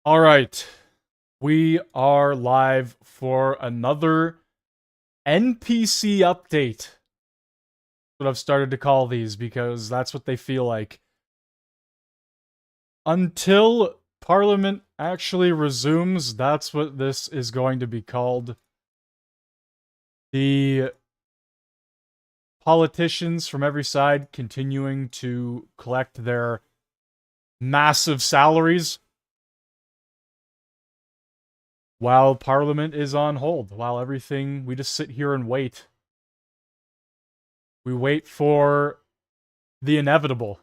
All right. We are live for another NPC update. That's what I've started to call these because that's what they feel like. Until Parliament actually resumes, that's what this is going to be called. The politicians from every side continuing to collect their massive salaries while Parliament is on hold, while everything, we just sit here and wait. We wait for the inevitable.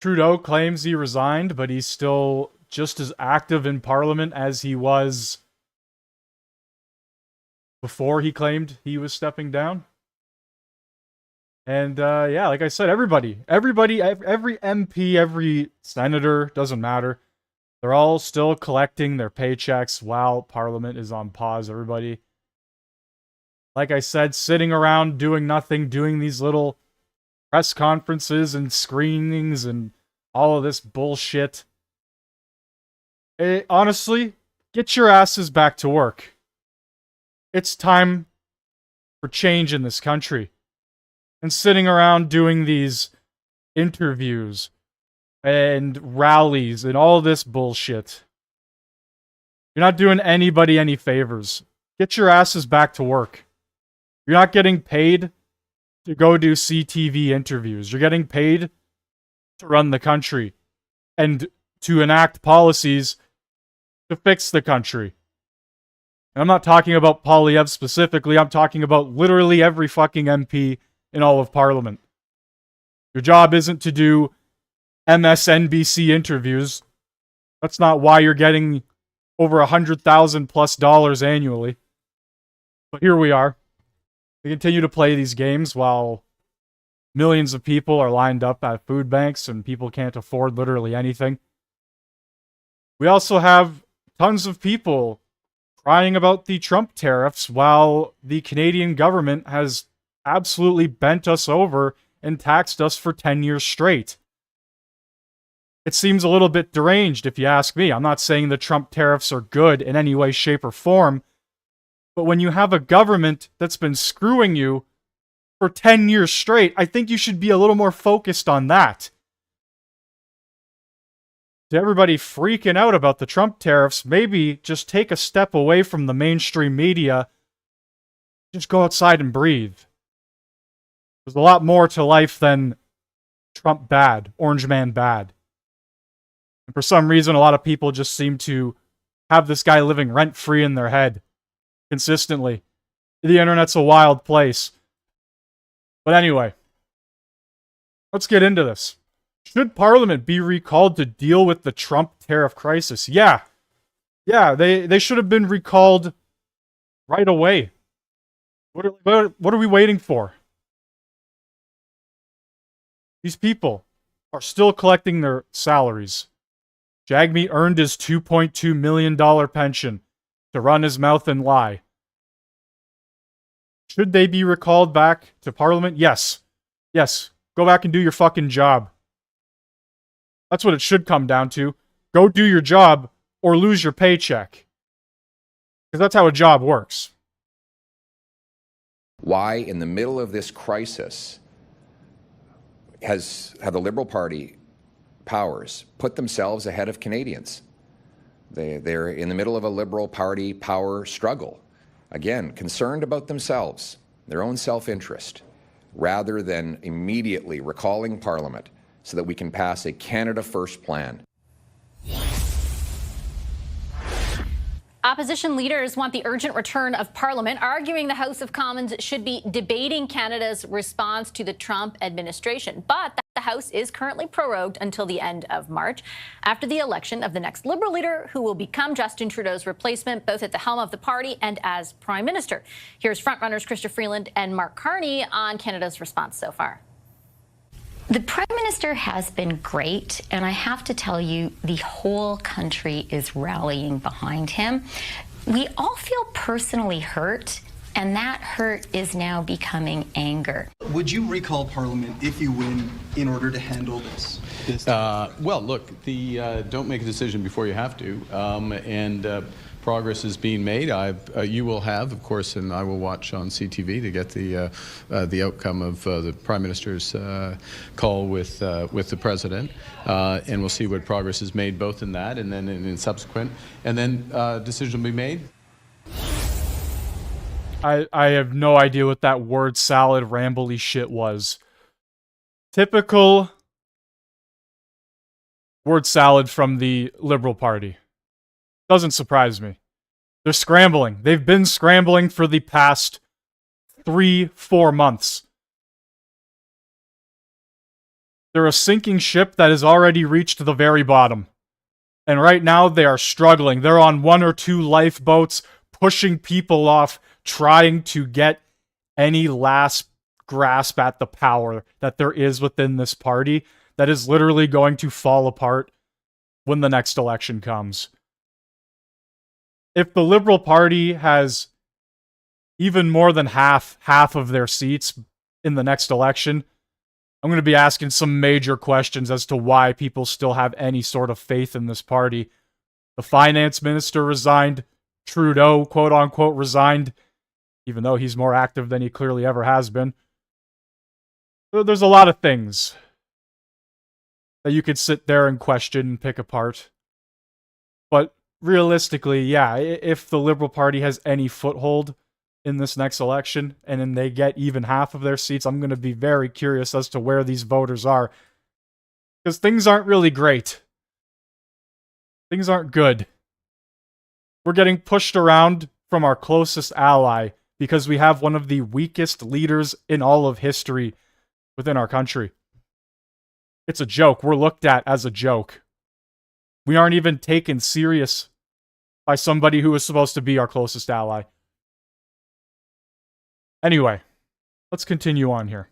Trudeau claims he resigned, but he's still just as active in Parliament as he was before he claimed he was stepping down. And yeah, like I said, every MP, every senator, doesn't matter. They're all still collecting their paychecks while Parliament is on pause, everybody. Like I said, sitting around doing nothing, doing these little press conferences and screenings and all of this bullshit. Honestly, get your asses back to work. It's time for change in this country. And sitting around doing these interviews and rallies and all this bullshit. You're not doing anybody any favors. Get your asses back to work. You're not getting paid to go do CTV interviews. You're getting paid to run the country and to enact policies to fix the country. And I'm not talking about Poilievre specifically. I'm talking about literally every fucking MP in all of Parliament. Your job isn't to do MSNBC interviews. That's not why you're getting over $100,000+ annually. But here we are. We continue to play these games while millions of people are lined up at food banks and people can't afford literally anything. We also have tons of people crying about the Trump tariffs while the Canadian government has absolutely bent us over and taxed us for 10 years straight. It seems a little bit deranged if you ask me. I'm not saying the Trump tariffs are good in any way, shape, or form. But when you have a government that's been screwing you for 10 years straight, I think you should be a little more focused on that. To everybody freaking out about the Trump tariffs, maybe just take a step away from the mainstream media. Just go outside and breathe. There's a lot more to life than Trump bad, Orange Man bad. And for some reason, a lot of people just seem to have this guy living rent-free in their head consistently. The internet's a wild place. But anyway, let's get into this. Should Parliament be recalled to deal with the Trump tariff crisis? Yeah, they should have been recalled right away. What are we waiting for? These people are still collecting their salaries. Jagmeet earned his $2.2 million pension to run his mouth and lie. Should they be recalled back to Parliament? Yes. Yes. Go back and do your fucking job. That's what it should come down to. Go do your job or lose your paycheck. Because that's how a job works. Why, in the middle of this crisis, have the Liberal Party powers put themselves ahead of Canadians? They're in the middle of a Liberal Party power struggle. Again, concerned about themselves, their own self-interest, rather than immediately recalling Parliament so that we can pass a Canada First plan. Opposition leaders want the urgent return of Parliament, arguing the House of Commons should be debating Canada's response to the Trump administration. But the House is currently prorogued until the end of March, after the election of the next Liberal leader who will become Justin Trudeau's replacement, both at the helm of the party and as Prime Minister. Here's frontrunners Chrystia Freeland and Mark Carney on Canada's response so far. The Prime Minister has been great, and I have to tell you, the whole country is rallying behind him. We all feel personally hurt, and that hurt is now becoming anger. Would you recall Parliament if you win in order to handle this? Well, look, don't make a decision before you have to, and progress is being made. You will have, of course, and I will watch on CTV to get the outcome of the Prime Minister's call with the President, and we'll see what progress is made both in that and then in subsequent, and then decision will be made. I have no idea what that word salad rambly shit was. Typical word salad from the Liberal Party. Doesn't surprise me. They're scrambling. They've been scrambling for the past 3-4 months. They're a sinking ship that has already reached the very bottom. And right now they are struggling. They're on 1 or 2 lifeboats, pushing people off, trying to get any last grasp at the power that there is within this party that is literally going to fall apart when the next election comes. If the Liberal Party has even more than half of their seats in the next election, I'm going to be asking some major questions as to why people still have any sort of faith in this party. The finance minister resigned. Trudeau, quote-unquote, resigned, even though he's more active than he clearly ever has been. There's a lot of things that you could sit there and question and pick apart. But realistically, yeah, if the Liberal Party has any foothold in this next election, and then they get even half of their seats, I'm going to be very curious as to where these voters are. Because things aren't really great. Things aren't good. We're getting pushed around from our closest ally because we have one of the weakest leaders in all of history within our country. It's a joke. We're looked at as a joke. We aren't even taken serious by somebody who is supposed to be our closest ally. Anyway, let's continue on here.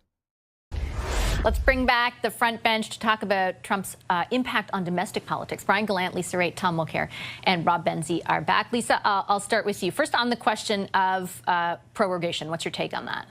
Let's bring back the front bench to talk about Trump's impact on domestic politics. Brian Gallant, Lisa Raitt, Tom Mulcair, and Rob Benzie are back. Lisa, I'll start with you. First, on the question of prorogation, what's your take on that?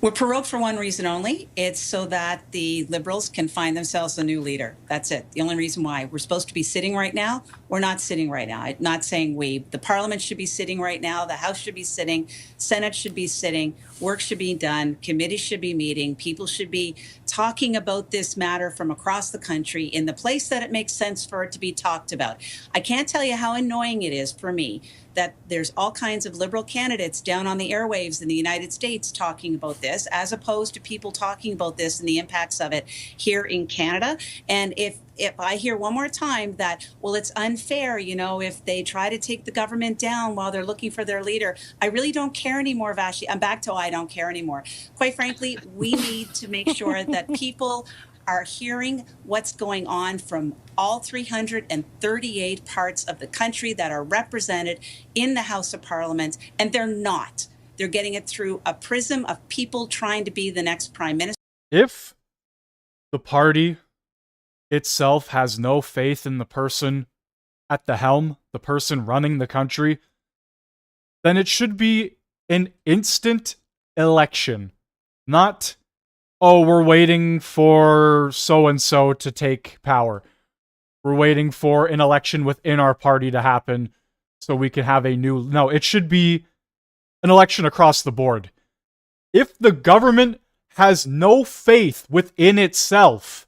We're prorogued for one reason only. It's so that the Liberals can find themselves a new leader. That's it. The only reason why. We're supposed to be sitting right now. We're not sitting right now. I'm not saying we. The Parliament should be sitting right now. The House should be sitting. Senate should be sitting. Work should be done. Committees should be meeting. People should be talking about this matter from across the country in the place that it makes sense for it to be talked about. I can't tell you how annoying it is for me that there's all kinds of Liberal candidates down on the airwaves in the United States talking about this, as opposed to people talking about this and the impacts of it here in Canada. And if I hear one more time that, well, it's unfair, you know, if they try to take the government down while they're looking for their leader, I really don't care anymore, Vashi. I'm back to I don't care anymore. Quite frankly, we need to make sure that people are hearing what's going on from all 338 parts of the country that are represented in the House of Parliament, and they're not. They're getting it through a prism of people trying to be the next prime minister. If the party itself has no faith in the person at the helm, the person running the country, then it should be an instant election, not, oh, we're waiting for so-and-so to take power. We're waiting for an election within our party to happen so we can have a new... No, it should be an election across the board. If the government has no faith within itself,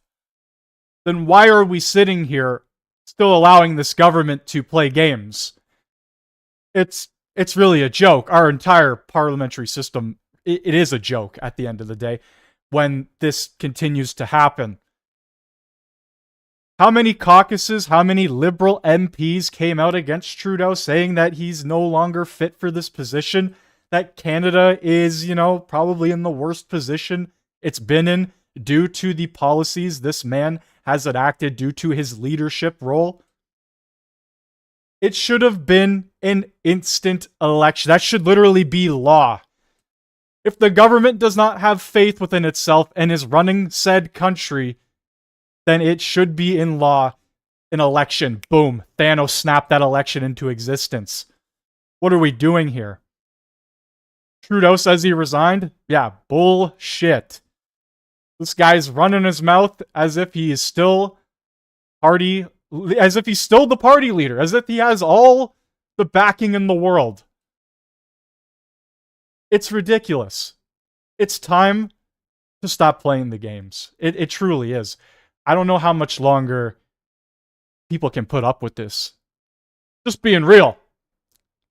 then why are we sitting here still allowing this government to play games? It's really a joke. Our entire parliamentary system, it is a joke at the end of the day when this continues to happen. How many caucuses, how many Liberal MPs came out against Trudeau saying that he's no longer fit for this position? That Canada is, you know, probably in the worst position it's been in due to the policies this man has enacted, due to his leadership role? It should have been an instant election. That should literally be law. If the government does not have faith within itself and is running said country, then it should be in law an election. Boom. Thanos snapped that election into existence. What are we doing here? Trudeau says he resigned? Yeah, bullshit. This guy's running his mouth as if he is still as if he's still the party leader, as if he has all the backing in the world. It's ridiculous. It's time to stop playing the games. It truly is. I don't know how much longer people can put up with this. Just being real.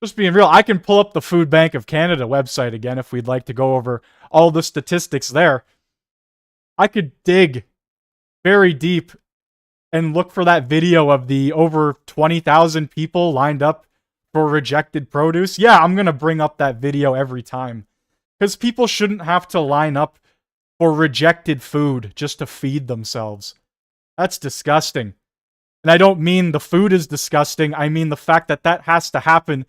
Just being real. I can pull up the Food Bank of Canada website again if we'd like to go over all the statistics there. I could dig very deep and look for that video of the over 20,000 people lined up for rejected produce. Yeah, I'm going to bring up that video every time. Because people shouldn't have to line up for rejected food just to feed themselves. That's disgusting. And I don't mean the food is disgusting. I mean the fact that that has to happen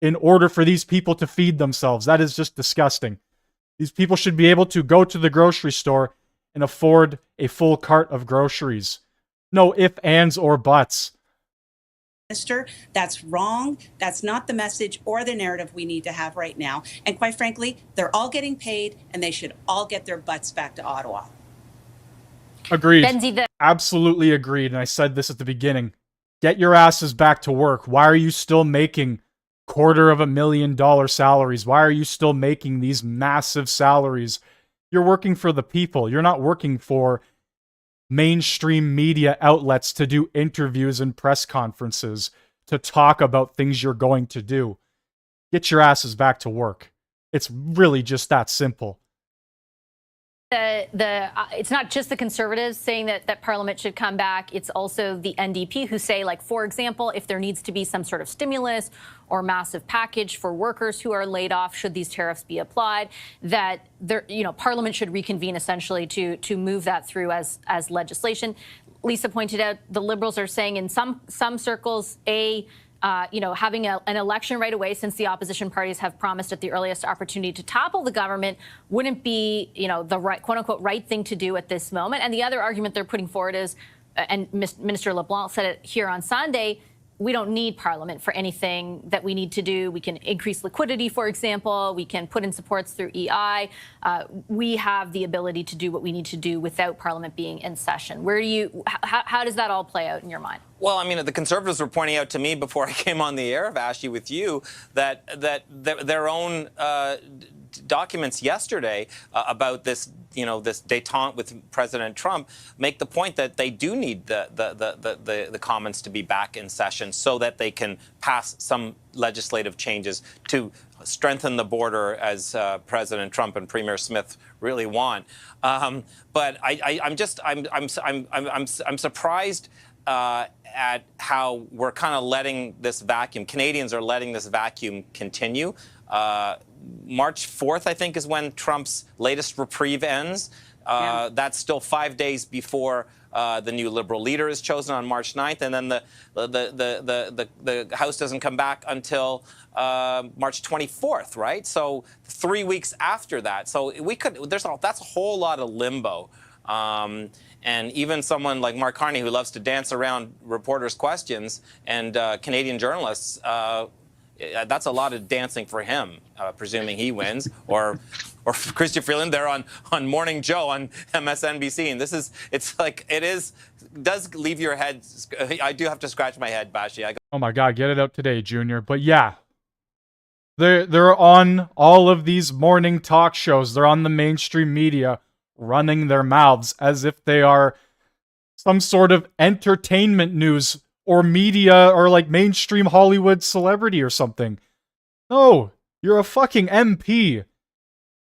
in order for these people to feed themselves. That is just disgusting. These people should be able to go to the grocery store and afford a full cart of groceries. No ifs, ands, or buts. Minister, that's wrong. That's not the message or the narrative we need to have right now. And quite frankly, they're all getting paid and they should all get their butts back to Ottawa. Agreed. Benzie, Absolutely agreed. And I said this at the beginning. Get your asses back to work. Why are you still making $250,000 salaries? Why are you still making these massive salaries? You're working for the people. You're not working for mainstream media outlets to do interviews and press conferences to talk about things you're going to do. Get your asses back to work. It's really just that simple. It's not just the Conservatives saying that Parliament should come back. It's also the NDP who say, like, for example, if there needs to be some sort of stimulus or massive package for workers who are laid off, should these tariffs be applied, that Parliament should reconvene essentially to move that through as legislation. Lisa pointed out the Liberals are saying in some circles, having an election right away, since the opposition parties have promised at the earliest opportunity to topple the government, wouldn't be, the right, quote unquote, right thing to do at this moment. And the other argument they're putting forward is, and Minister LeBlanc said it here on Sunday, we don't need Parliament for anything that we need to do. We can increase liquidity, for example. We can put in supports through EI. We have the ability to do what we need to do without Parliament being in session. How does that all play out in your mind? Well, I mean, the Conservatives were pointing out to me before I came on the air, Vashti, with you, that their own documents yesterday about this, this détente with President Trump make the point that they do need the Commons to be back in session so that they can pass some legislative changes to strengthen the border, as President Trump and Premier Smith really want. But I'm surprised at how we're kind of letting this vacuum. Canadians are letting this vacuum continue. March 4th, I think, is when Trump's latest reprieve ends. That's still 5 days before the new Liberal leader is chosen on March 9th, and then the House doesn't come back until March 24th, right? So 3 weeks after that. So that's a whole lot of limbo. And even someone like Mark Carney, who loves to dance around reporters' questions and Canadian journalists, that's a lot of dancing for him, presuming he wins. Or Chrystia Freeland, they're on Morning Joe on MSNBC. And does leave your head. I do have to scratch my head, Bashi. Oh my God, get it out today, Junior. But yeah, they're on all of these morning talk shows. They're on the mainstream media, running their mouths as if they are some sort of entertainment news or media or like mainstream Hollywood celebrity or something. No, you're a fucking MP.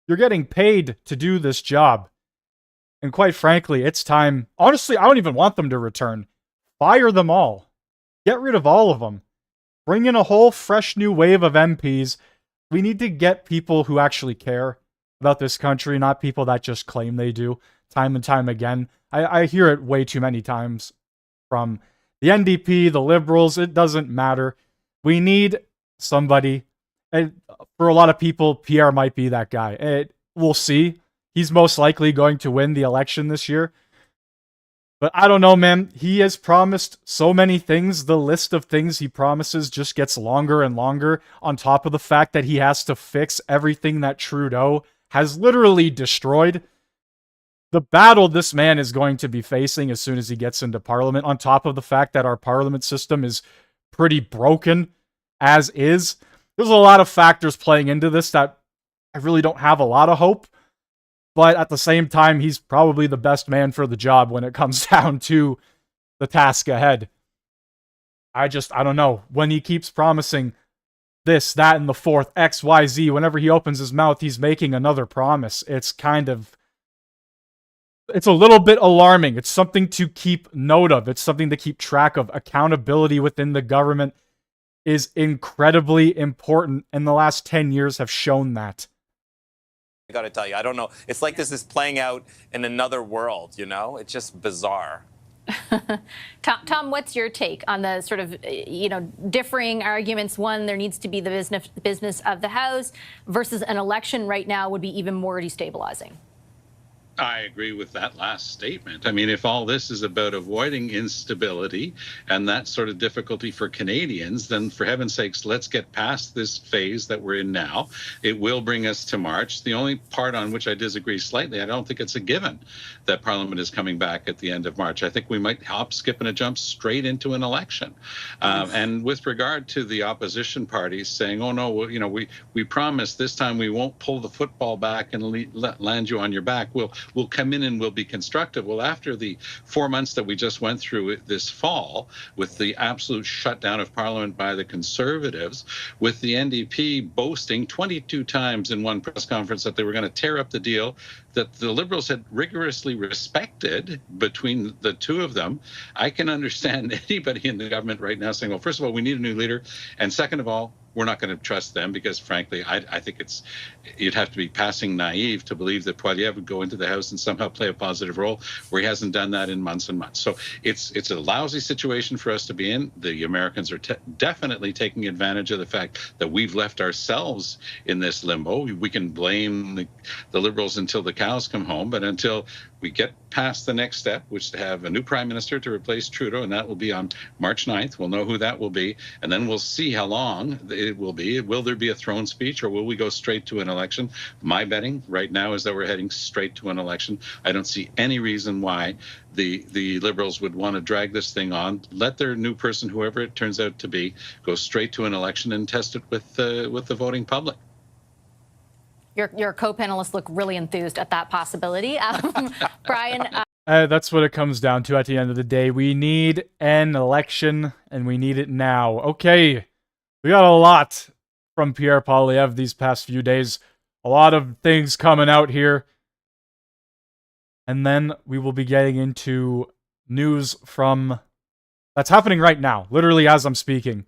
You're getting paid to do this job. And quite frankly, it's time. Honestly, I don't even want them to return. Fire them all. Get rid of all of them. Bring in a whole fresh new wave of MPs. We need to get people who actually care about this country, not people that just claim they do time and time again. I hear it way too many times from the NDP, the Liberals. It doesn't matter. We need somebody. And for a lot of people, Pierre might be that guy. We'll see. He's most likely going to win the election this year. But I don't know, man. He has promised so many things. The list of things he promises just gets longer and longer, on top of the fact that he has to fix everything that Trudeau has literally destroyed. the battle this man is going to be facing as soon as he gets into Parliament, on top of the fact that our Parliament system is pretty broken as is, there's a lot of factors playing into this that I really don't have a lot of hope. But at the same time, he's probably the best man for the job when it comes down to the task ahead. I don't know. When he keeps promising this, that, and the fourth, X, Y, Z, whenever he opens his mouth, he's making another promise. It's a little bit alarming. It's something to keep note of. It's something to keep track of. Accountability within the government is incredibly important, and the last 10 years have shown that. I got to tell you, I don't know. It's like this is playing out in another world, you know? It's just bizarre. Tom, what's your take on the sort of, differing arguments? One, there needs to be the business of the House versus an election right now would be even more destabilizing. I agree with that last statement. I mean, if all this is about avoiding instability and that sort of difficulty for Canadians, then for heaven's sakes, let's get past this phase that we're in now. It will bring us to March. The only part on which I disagree slightly, I don't think it's a given that Parliament is coming back at the end of March. I think we might hop, skip, and a jump straight into an election. And with regard to the opposition parties saying, oh, no, well, we promise this time we won't pull the football back and land you on your back. We'll come in and we'll be constructive. Well, after the 4 months that we just went through this fall, with the absolute shutdown of Parliament by the Conservatives, with the NDP boasting 22 times in one press conference that they were going to tear up the deal that the Liberals had rigorously respected between the two of them, I can understand anybody in the government right now saying, well, first of all, we need a new leader. And second of all, we're not going to trust them because, frankly, I think you'd have to be passing naive to believe that Poilievre would go into the House and somehow play a positive role where he hasn't done that in months and months. So it's a lousy situation for us to be in. The Americans are definitely taking advantage of the fact that we've left ourselves in this limbo. We can blame the Liberals until the cows come home, but until we get past the next step, which is to have a new prime minister to replace Trudeau, and that will be on March 9th. We'll know who that will be, and then we'll see how long it will be. Will there be a throne speech, or will we go straight to an election? My betting right now is that we're heading straight to an election. I don't see any reason why the Liberals would want to drag this thing on. Let their new person, whoever it turns out to be, go straight to an election and test it with the voting public. Your co-panelists look really enthused at that possibility. Brian? That's what it comes down to at the end of the day. We need an election, and we need it now. Okay, we got a lot from Pierre Poilievre these past few days. A lot of things coming out here. And then we will be getting into news that's happening right now. Literally as I'm speaking.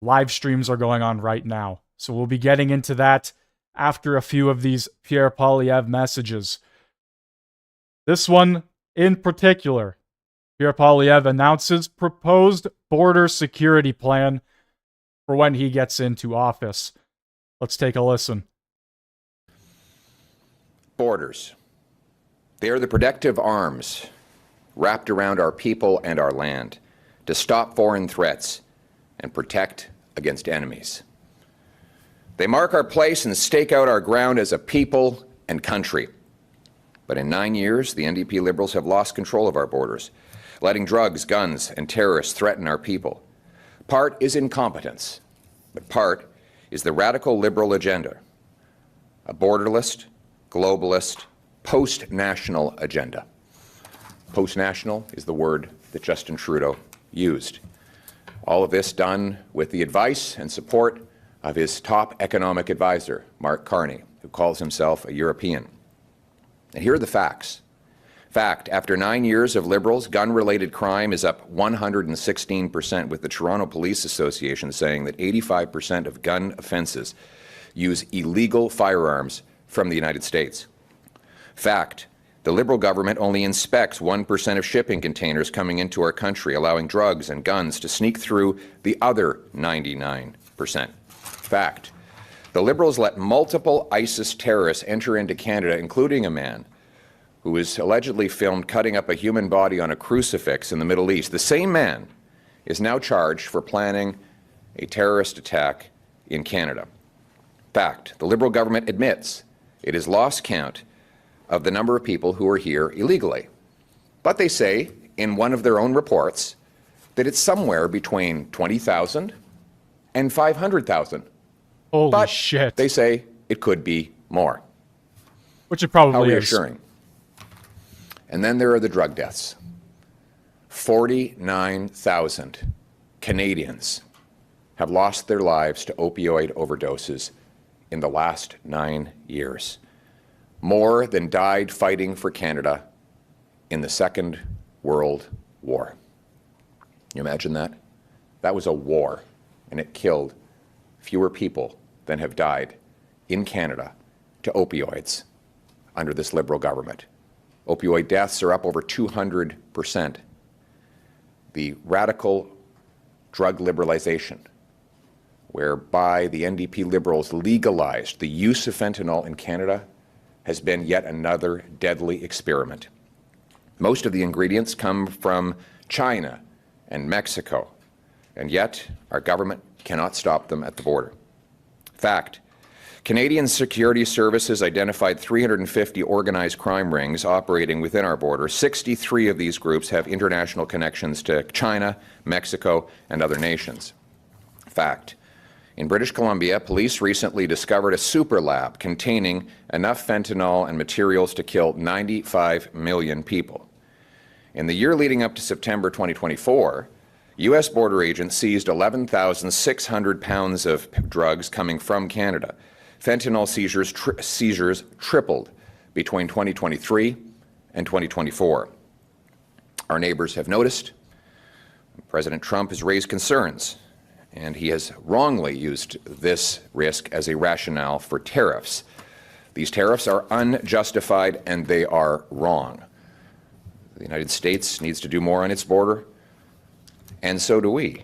Live streams are going on right now. So we'll be getting into that after a few of these Pierre Poilievre messages. This one in particular, Pierre Poilievre announces proposed border security plan for when he gets into office. Let's take a listen. Borders. They are the protective arms wrapped around our people and our land to stop foreign threats and protect against enemies. They mark our place and stake out our ground as a people and country. But in 9 years, the NDP Liberals have lost control of our borders, letting drugs, guns, and terrorists threaten our people. Part is incompetence, but part is the radical Liberal agenda, a borderless, globalist, post-national agenda. Post-national is the word that Justin Trudeau used. All of this done with the advice and support of his top economic advisor, Mark Carney, who calls himself a European. And here are the facts. Fact, after 9 years of Liberals, gun-related crime is up 116%, with the Toronto Police Association saying that 85% of gun offences use illegal firearms from the United States. Fact, the Liberal government only inspects 1% of shipping containers coming into our country, allowing drugs and guns to sneak through the other 99%. Fact, the Liberals let multiple ISIS terrorists enter into Canada, including a man who was allegedly filmed cutting up a human body on a crucifix in the Middle East. The same man is now charged for planning a terrorist attack in Canada. Fact, the Liberal government admits it has lost count of the number of people who are here illegally. But they say in one of their own reports that it's somewhere between 20,000 and 500,000. Holy But shit. they say it could be more. Which it probably How is. reassuring. And then there are the drug deaths. 49,000 Canadians have lost their lives to opioid overdoses in the last 9 years. More than died fighting for Canada in the Second World War. Can you imagine that? That was a war, and it killed fewer people than have died in Canada to opioids under this Liberal government. Opioid deaths are up over 200%. The radical drug liberalization, whereby the NDP Liberals legalized the use of fentanyl in Canada, has been yet another deadly experiment. Most of the ingredients come from China and Mexico, and yet our government cannot stop them at the border. Fact, Canadian Security Services identified 350 organized crime rings operating within our border. 63 of these groups have international connections to China, Mexico, and other nations. Fact, in British Columbia, police recently discovered a super lab containing enough fentanyl and materials to kill 95 million people. In the year leading up to September 2024, U.S. border agents seized 11,600 pounds of drugs coming from Canada. Fentanyl seizures tripled between 2023 and 2024. Our neighbors have noticed. President Trump has raised concerns, and he has wrongly used this risk as a rationale for tariffs. These tariffs are unjustified and they are wrong. The United States needs to do more on its border, and so do we.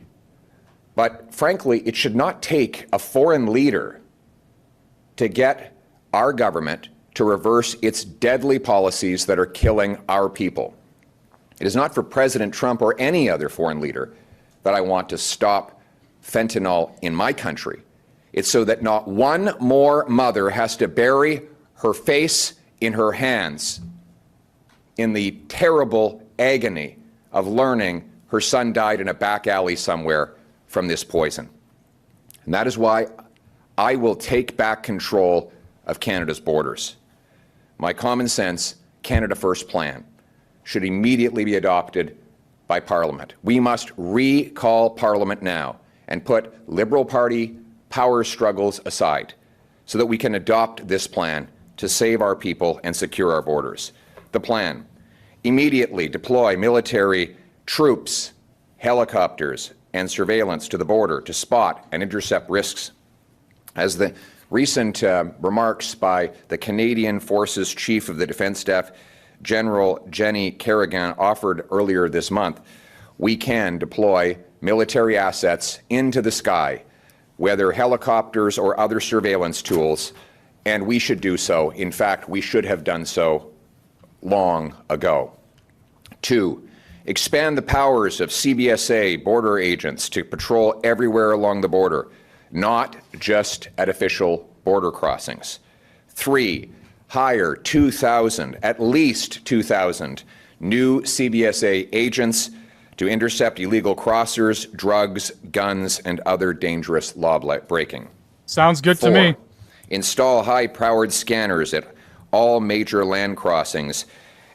But frankly, it should not take a foreign leader to get our government to reverse its deadly policies that are killing our people. It is not for President Trump or any other foreign leader that I want to stop fentanyl in my country. It's so that not one more mother has to bury her face in her hands in the terrible agony of learning her son died in a back alley somewhere from this poison. And that is why I will take back control of Canada's borders. My common sense, Canada First plan should immediately be adopted by Parliament. We must recall Parliament now and put Liberal Party power struggles aside so that we can adopt this plan to save our people and secure our borders. The plan, immediately deploy military troops, helicopters, and surveillance to the border to spot and intercept risks. As the recent remarks by the Canadian Forces Chief of the Defence Staff, General Jenny Kerrigan, offered earlier this month, we can deploy military assets into the sky, whether helicopters or other surveillance tools, and we should do so. In fact, we should have done so long ago. 2, expand the powers of CBSA border agents to patrol everywhere along the border, not just at official border crossings. 3, hire 2,000, at least 2,000 new CBSA agents to intercept illegal crossers, drugs, guns, and other dangerous law breaking. Sounds good 4, to me. install high-powered scanners at all major land crossings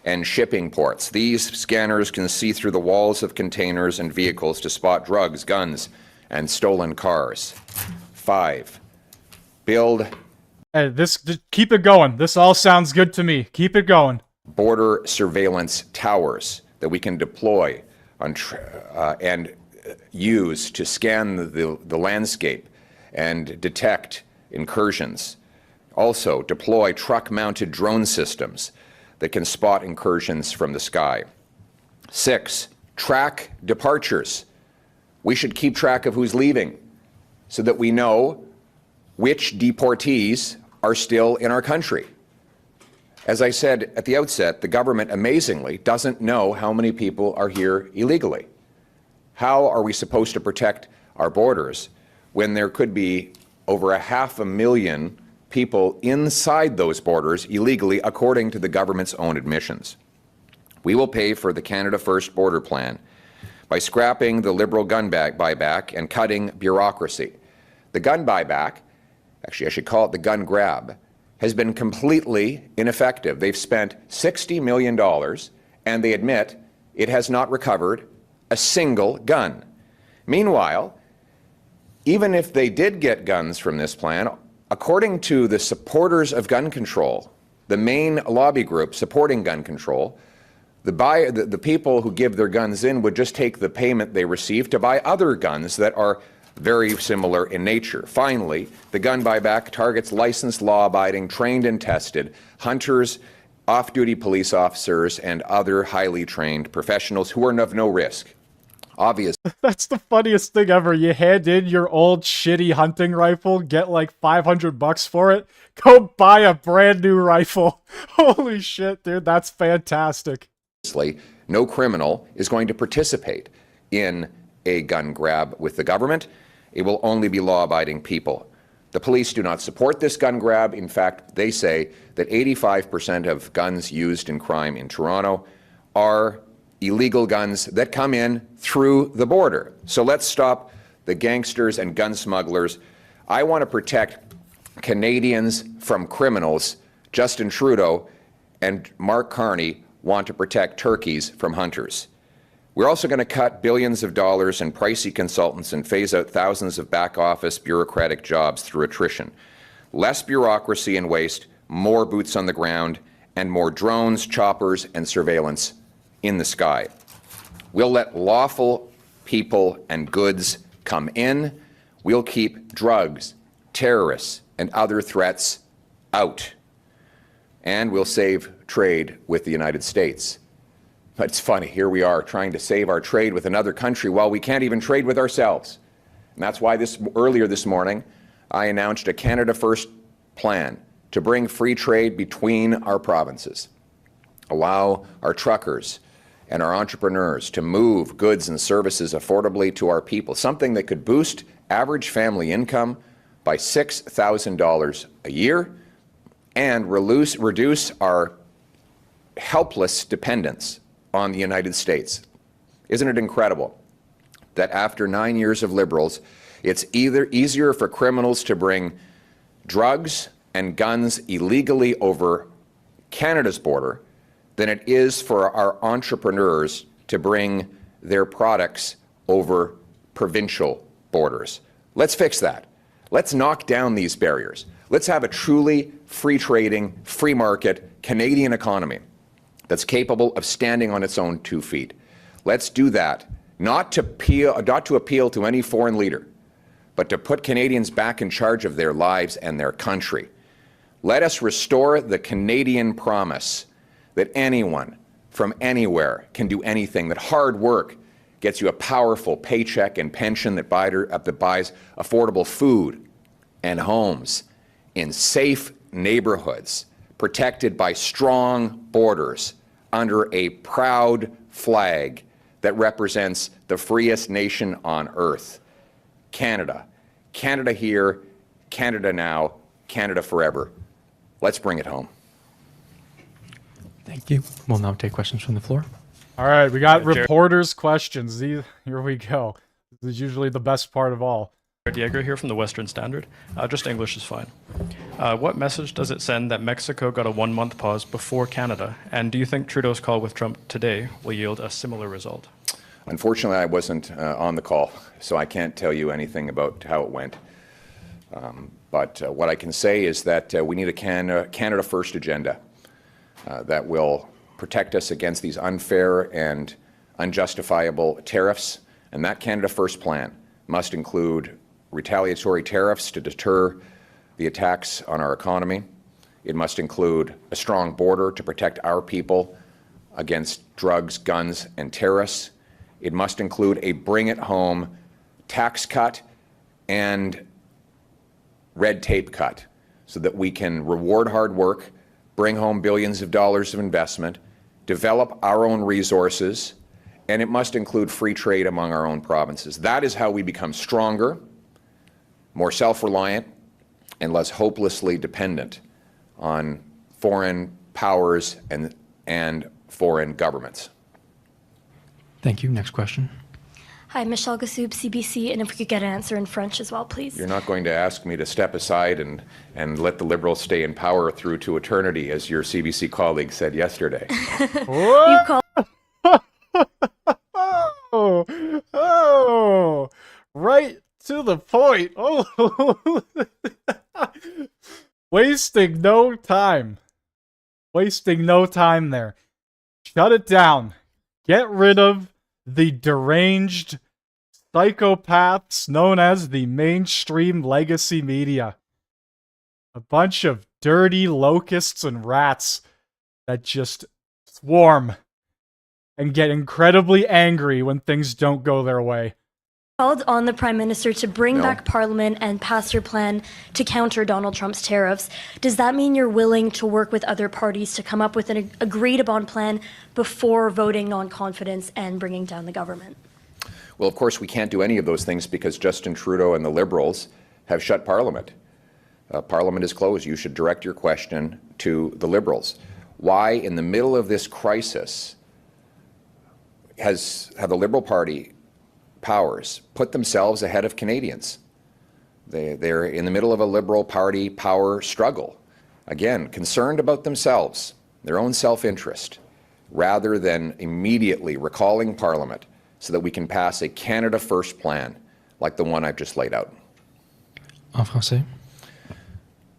and shipping ports. These scanners can see through the walls of containers and vehicles to spot drugs, guns, and stolen cars. 5, build Hey, keep it going. This all sounds good to me. Keep it going. border surveillance towers that we can deploy on and use to scan the landscape and detect incursions. Also, deploy truck-mounted drone systems that can spot incursions from the sky. 6, track departures. We should keep track of who's leaving so that we know which deportees are still in our country. As I said at the outset, the government amazingly doesn't know how many people are here illegally. How are we supposed to protect our borders when there could be over 500,000 people inside those borders illegally, according to the government's own admissions. We will pay for the Canada First border plan by scrapping the Liberal gun buyback and cutting bureaucracy. The gun buyback, actually I should call it the gun grab, has been completely ineffective. They've spent $60 million and they admit it has not recovered a single gun. Meanwhile, even if they did get guns from this plan, according to the supporters of gun control, the main lobby group supporting gun control, the people who give their guns in would just take the payment they receive to buy other guns that are very similar in nature. Finally, the gun buyback targets licensed, law-abiding, trained and tested hunters, off-duty police officers, and other highly trained professionals who are of no risk. Obvious. That's the funniest thing ever. You hand in your old shitty hunting rifle, get like $500 for it, go buy a brand new rifle. Holy shit, dude, that's fantastic. No criminal is going to participate in a gun grab with the government. It will only be law-abiding people. The police do not support this gun grab. In fact, they say that 85% of guns used in crime in Toronto are illegal guns that come in through the border. So let's stop the gangsters and gun smugglers. I want to protect Canadians from criminals. Justin Trudeau and Mark Carney want to protect turkeys from hunters. We're also going to cut billions of dollars in pricey consultants and phase out thousands of back office bureaucratic jobs through attrition. Less bureaucracy and waste, more boots on the ground, and more drones, choppers, and surveillance in the sky. We'll let lawful people and goods come in. We'll keep drugs, terrorists, and other threats out. And we'll save trade with the United States. But it's funny, here we are trying to save our trade with another country while we can't even trade with ourselves. And that's why earlier this morning, I announced a Canada First plan to bring free trade between our provinces, allow our truckers and our entrepreneurs to move goods and services affordably to our people, something that could boost average family income by $6,000 a year and reduce our helpless dependence on the United States. Isn't it incredible that after 9 years of Liberals, it's either easier for criminals to bring drugs and guns illegally over Canada's border than it is for our entrepreneurs to bring their products over provincial borders. Let's fix that. Let's knock down these barriers. Let's have a truly free trading, free market Canadian economy that's capable of standing on its own 2 feet. Let's do that, not to appeal to any foreign leader, but to put Canadians back in charge of their lives and their country. Let us restore the Canadian promise that anyone from anywhere can do anything, that hard work gets you a powerful paycheck and pension that buys affordable food and homes in safe neighborhoods, protected by strong borders under a proud flag that represents the freest nation on earth. Canada. Canada here, Canada now, Canada forever. Let's bring it home. Thank you. We'll now take questions from the floor. All right, we got reporters' questions. Here we go. This is usually the best part of all. Diego here from the Western Standard. Just English is fine. What message does it send that Mexico got a 1-month pause before Canada? And do you think Trudeau's call with Trump today will yield a similar result? Unfortunately, I wasn't on the call, so I can't tell you anything about how it went. But what I can say is that we need a Canada First agenda that will protect us against these unfair and unjustifiable tariffs. And that Canada First plan must include retaliatory tariffs to deter the attacks on our economy. It must include a strong border to protect our people against drugs, guns, and terrorists. It must include a bring-it-home tax cut and red tape cut so that we can reward hard work, bring home billions of dollars of investment, develop our own resources, and it must include free trade among our own provinces. That is how we become stronger, more self-reliant, and less hopelessly dependent on foreign powers and foreign governments. Thank you. Next question. Hi, Michelle Gassoub, CBC, and if we could get an answer in French as well, please. You're not going to ask me to step aside and let the Liberals stay in power through to eternity, as your CBC colleague said yesterday. You call Oh, right to the point. Oh, wasting no time. Wasting no time there. Shut it down. Get rid of the deranged psychopaths known as the mainstream legacy media. A bunch of dirty locusts and rats that just swarm and get incredibly angry when things don't go their way. called on the Prime Minister to bring No. back Parliament and pass your plan to counter Donald Trump's tariffs. Does that mean you're willing to work with other parties to come up with an agreed-upon plan before voting on confidence and bringing down the government? Well, of course, we can't do any of those things because Justin Trudeau and the Liberals have shut Parliament. Parliament is closed. You should direct your question to the Liberals. Why, in the middle of this crisis, have the Liberal Party powers put themselves ahead of Canadians? They're in the middle of a Liberal Party power struggle. Again, concerned about themselves, their own self-interest, rather than immediately recalling Parliament so that we can pass a Canada First plan like the one I've just laid out. En français.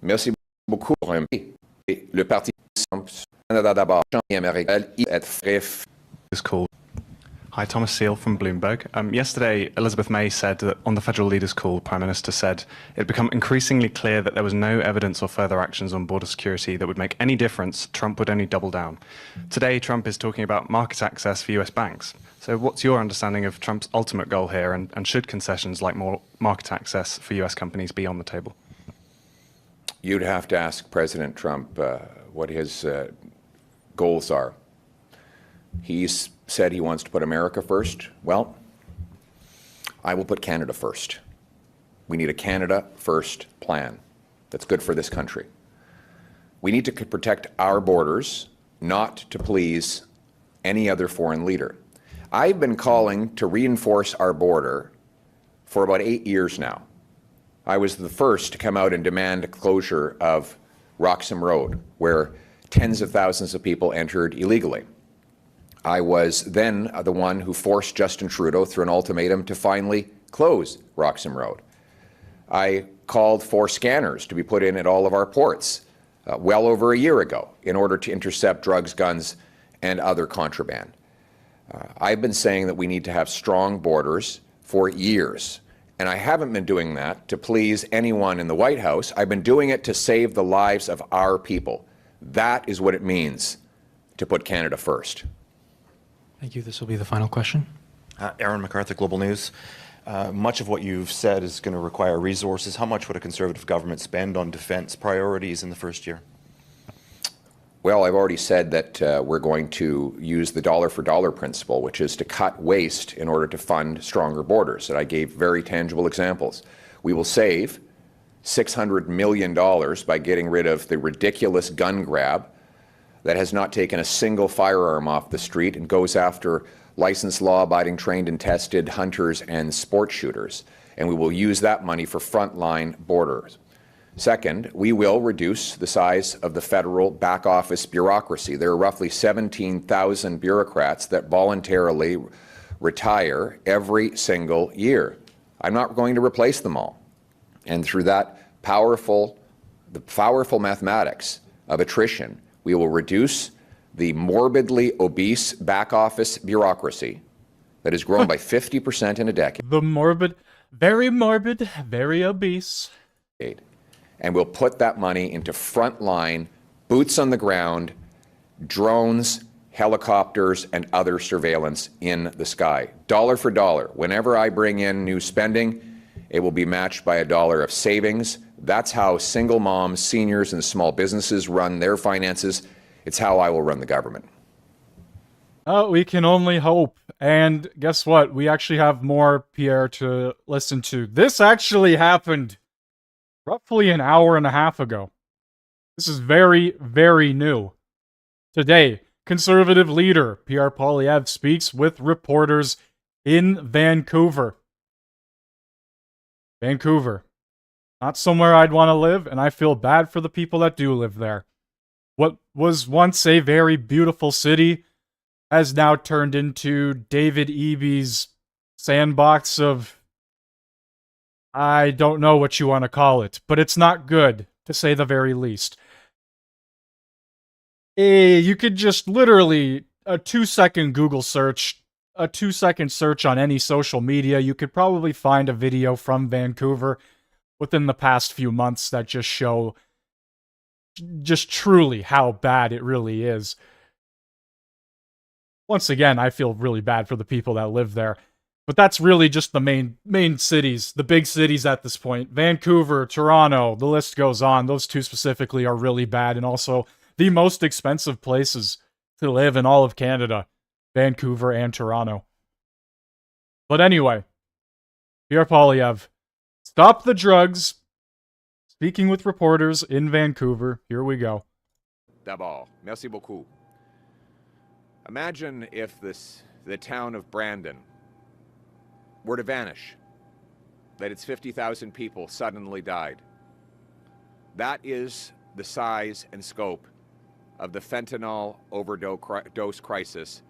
Merci beaucoup. Le Parti Canada d'abord, is called. Hi, Thomas Seal from Bloomberg. Yesterday, Elizabeth May said that on the federal leaders' call, the Prime Minister said it had become increasingly clear that there was no evidence or further actions on border security that would make any difference. Trump would only double down. Today, Trump is talking about market access for US banks. So what's your understanding of Trump's ultimate goal here, and should concessions like more market access for US companies be on the table? You'd have to ask President Trump what his goals are. He's said he wants to put America first. Well, I will put Canada first. We need a Canada first plan that's good for this country. We need to protect our borders, not to please any other foreign leader. I've been calling to reinforce our border for about 8 years now. I was the first to come out and demand a closure of Roxham Road, where tens of thousands of people entered illegally. I was then the one who forced Justin Trudeau through an ultimatum to finally close Roxham Road. I called for scanners to be put in at all of our ports well over a year ago in order to intercept drugs, guns, and other contraband. I've been saying that we need to have strong borders for years, and I haven't been doing that to please anyone in the White House. I've been doing it to save the lives of our people. That is what it means to put Canada first. Thank you. This will be the final question. Aaron MacArthur, Global News. Much of what you've said is going to require resources. How much would a Conservative government spend on defence priorities in the first year? Well, I've already said that we're going to use the dollar for dollar principle, which is to cut waste in order to fund stronger borders. And I gave very tangible examples. We will save $600 million by getting rid of the ridiculous gun grab that has not taken a single firearm off the street and goes after licensed, law-abiding, trained and tested hunters and sport shooters. And we will use that money for frontline borders. Second, we will reduce the size of the federal back office bureaucracy. There are roughly 17,000 bureaucrats that voluntarily retire every single year. I'm not going to replace them all. And through that powerful mathematics of attrition, we will reduce the morbidly obese back office bureaucracy that has grown by 50% in a decade. The morbid, very obese. And we'll put that money into frontline, boots on the ground, drones, helicopters, and other surveillance in the sky. Dollar for dollar. Whenever I bring in new spending, it will be matched by $1 of savings. That's how single moms, seniors, and small businesses run their finances. It's how I will run the government. Oh, we can only hope. And guess what? We actually have more, Pierre, to listen to. This actually happened. roughly an hour and a half ago. This is very, very new. Today, Conservative leader Pierre Poilievre speaks with reporters in Vancouver. Vancouver. Not somewhere I'd want to live, and I feel bad for the people that do live there. What was once a very beautiful city has now turned into David Eby's sandbox of... I don't know what you want to call it, but it's not good, to say the very least. You could just literally, a 2-second Google search, a 2-second search on any social media, you could probably find a video from Vancouver within the past few months that just show just truly how bad it really is. Once again, I feel really bad for the people that live there. But that's really just the main cities, the big cities at this point. Vancouver, Toronto, the list goes on. Those two specifically are really bad, and also the most expensive places to live in all of Canada, Vancouver and Toronto. But anyway, Pierre Poilievre, stop the drugs. Speaking with reporters in Vancouver, here we go. D'abord, merci beaucoup. Imagine if the town of Brandon were to vanish, that its 50,000 people suddenly died. That is the size and scope of the fentanyl overdose crisis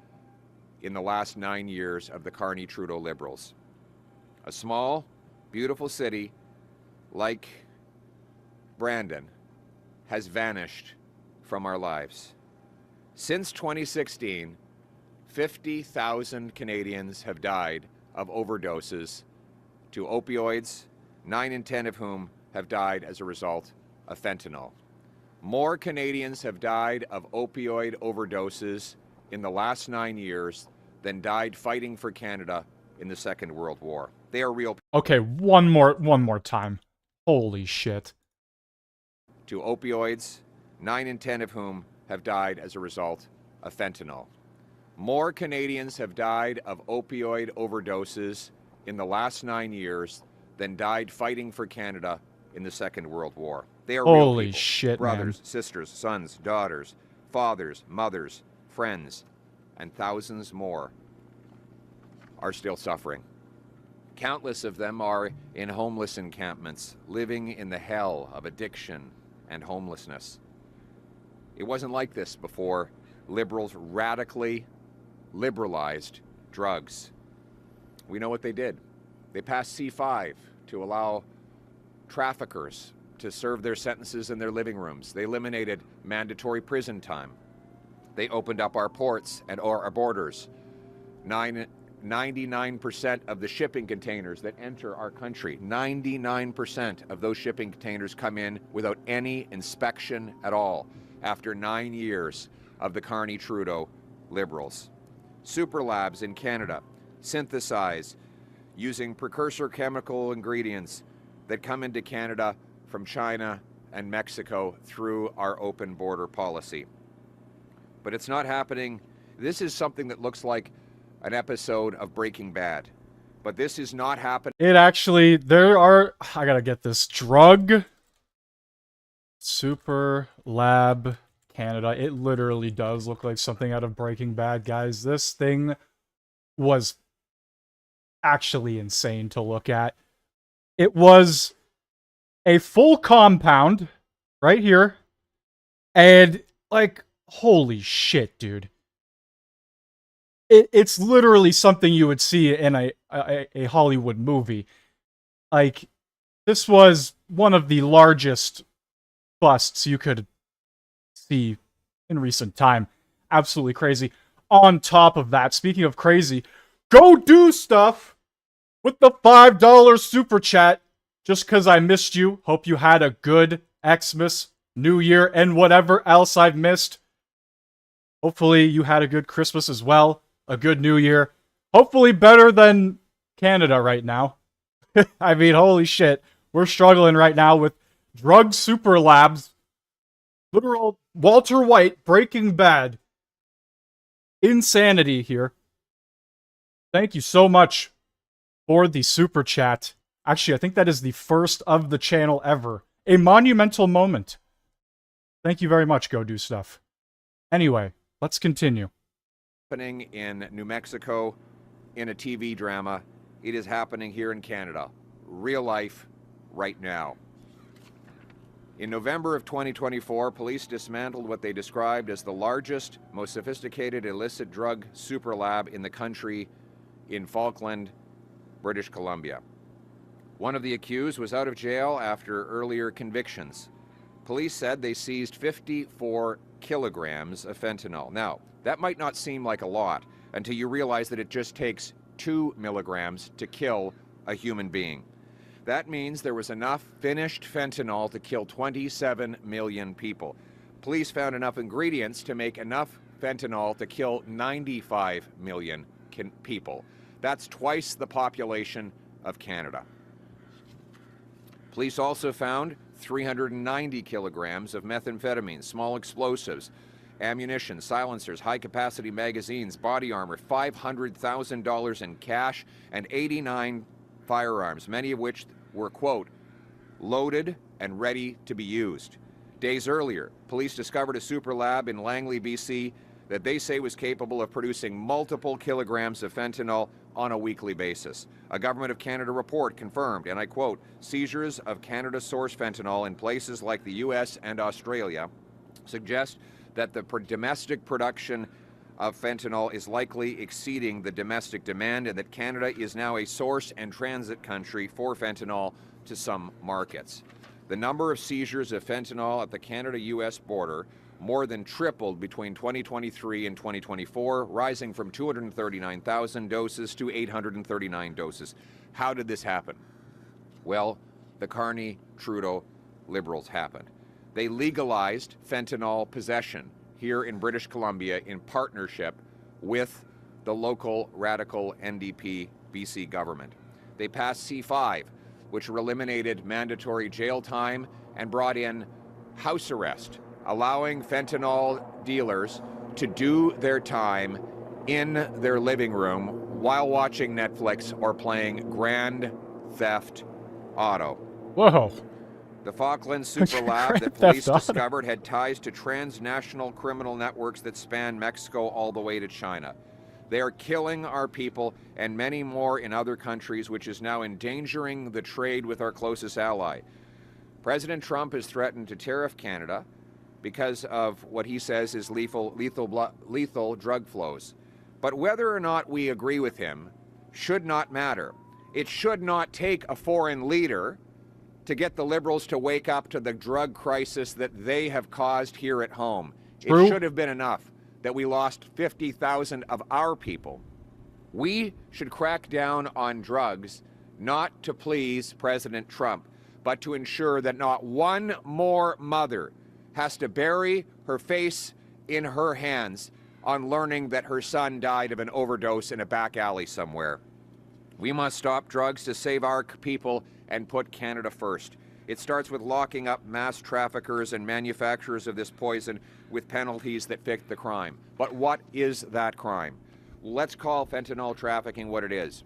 in the last 9 years of the Carney-Trudeau Liberals. A small, beautiful city like Brandon has vanished from our lives. Since 2016, 50,000 Canadians have died of overdoses to opioids, 9 in 10 of whom have died as a result of fentanyl. More Canadians have died of opioid overdoses in the last 9 years than died fighting for Canada in the Second World War. They are real. Okay, one more time. Holy shit. To opioids, 9 in 10 of whom have died as a result of fentanyl. More Canadians have died of opioid overdoses in the last 9 years than died fighting for Canada in the Second World War. They are holy real people. Shit, brothers, man. sisters, sons, daughters, fathers, mothers, friends, and thousands more are still suffering. Countless of them are in homeless encampments, living in the hell of addiction and homelessness. It wasn't like this before Liberals radically liberalized drugs. We know what they did. They passed C5 to allow traffickers to serve their sentences in their living rooms. They eliminated mandatory prison time. They opened up our ports and our borders. 99% of the shipping containers that enter our country, 99% of those shipping containers come in without any inspection at all after 9 years of the Carney-Trudeau Liberals. Super labs in Canada synthesize using precursor chemical ingredients that come into Canada from China and Mexico through our open border policy. But it's not happening. This is something that looks like an episode of Breaking Bad. But this is not happening. It actually, there are, I gotta get this, drug super lab Canada. It literally does look like something out of Breaking Bad, guys. This thing was actually insane to look at. It was a full compound right here, and like, holy shit, dude. It's literally something you would see in a Hollywood movie. Like, this was one of the largest busts you could see in recent time. Absolutely crazy. On top of that, speaking of crazy, go do stuff with the $5 super chat. Just because I missed you. Hope you had a good Xmas, New Year, and whatever else I've missed. Hopefully you had a good Christmas as well. A good New Year. Hopefully better than Canada right now. I mean, holy shit. We're struggling right now with drug super labs. Literal Walter White, Breaking Bad. Insanity here. Thank you so much for the super chat. Actually, I think that is the first of the channel ever. A monumental moment. Thank you very much, Go Do Stuff. Anyway, let's continue. Happening in New Mexico in a TV drama. It is happening here in Canada. Real life, right now. In November of 2024, police dismantled what they described as the largest, most sophisticated illicit drug super lab in the country in Falkland, British Columbia. One of the accused was out of jail after earlier convictions. Police said they seized 54 kilograms of fentanyl. Now, that might not seem like a lot until you realize that it just takes 2 milligrams to kill a human being. That means there was enough finished fentanyl to kill 27 million people. Police found enough ingredients to make enough fentanyl to kill 95 million people. That's twice the population of Canada. Police also found 390 kilograms of methamphetamine, small explosives, ammunition, silencers, high-capacity magazines, body armor, $500,000 in cash, and 89 firearms, many of which were, quote, loaded and ready to be used. Days earlier, police discovered a super lab in Langley, BC, that they say was capable of producing multiple kilograms of fentanyl on a weekly basis. A Government of Canada report confirmed, and I quote, seizures of Canada-sourced fentanyl in places like the U.S. and Australia suggest that the domestic production of fentanyl is likely exceeding the domestic demand and that Canada is now a source and transit country for fentanyl to some markets. The number of seizures of fentanyl at the Canada-U.S. border more than tripled between 2023 and 2024, rising from 239,000 doses to 839 doses. How did this happen? Well, the Carney-Trudeau Liberals happened. They legalized fentanyl possession here in British Columbia in partnership with the local radical NDP BC government. They passed C5, which eliminated mandatory jail time and brought in house arrest, allowing fentanyl dealers to do their time in their living room while watching Netflix or playing Grand Theft Auto. Whoa. The Falkland Super Lab that police discovered had ties to transnational criminal networks that span Mexico all the way to China. They are killing our people and many more in other countries, which is now endangering the trade with our closest ally. President Trump has threatened to tariff Canada because of what he says is lethal drug flows. But whether or not we agree with him should not matter. It should not take a foreign leader to get the Liberals to wake up to the drug crisis that they have caused here at home. True. It should have been enough that we lost 50,000 of our people. We should crack down on drugs, not to please President Trump, but to ensure that not one more mother has to bury her face in her hands on learning that her son died of an overdose in a back alley somewhere. We must stop drugs to save our people and put Canada first. It starts with locking up mass traffickers and manufacturers of this poison with penalties that fit the crime. But what is that crime? Let's call fentanyl trafficking what it is.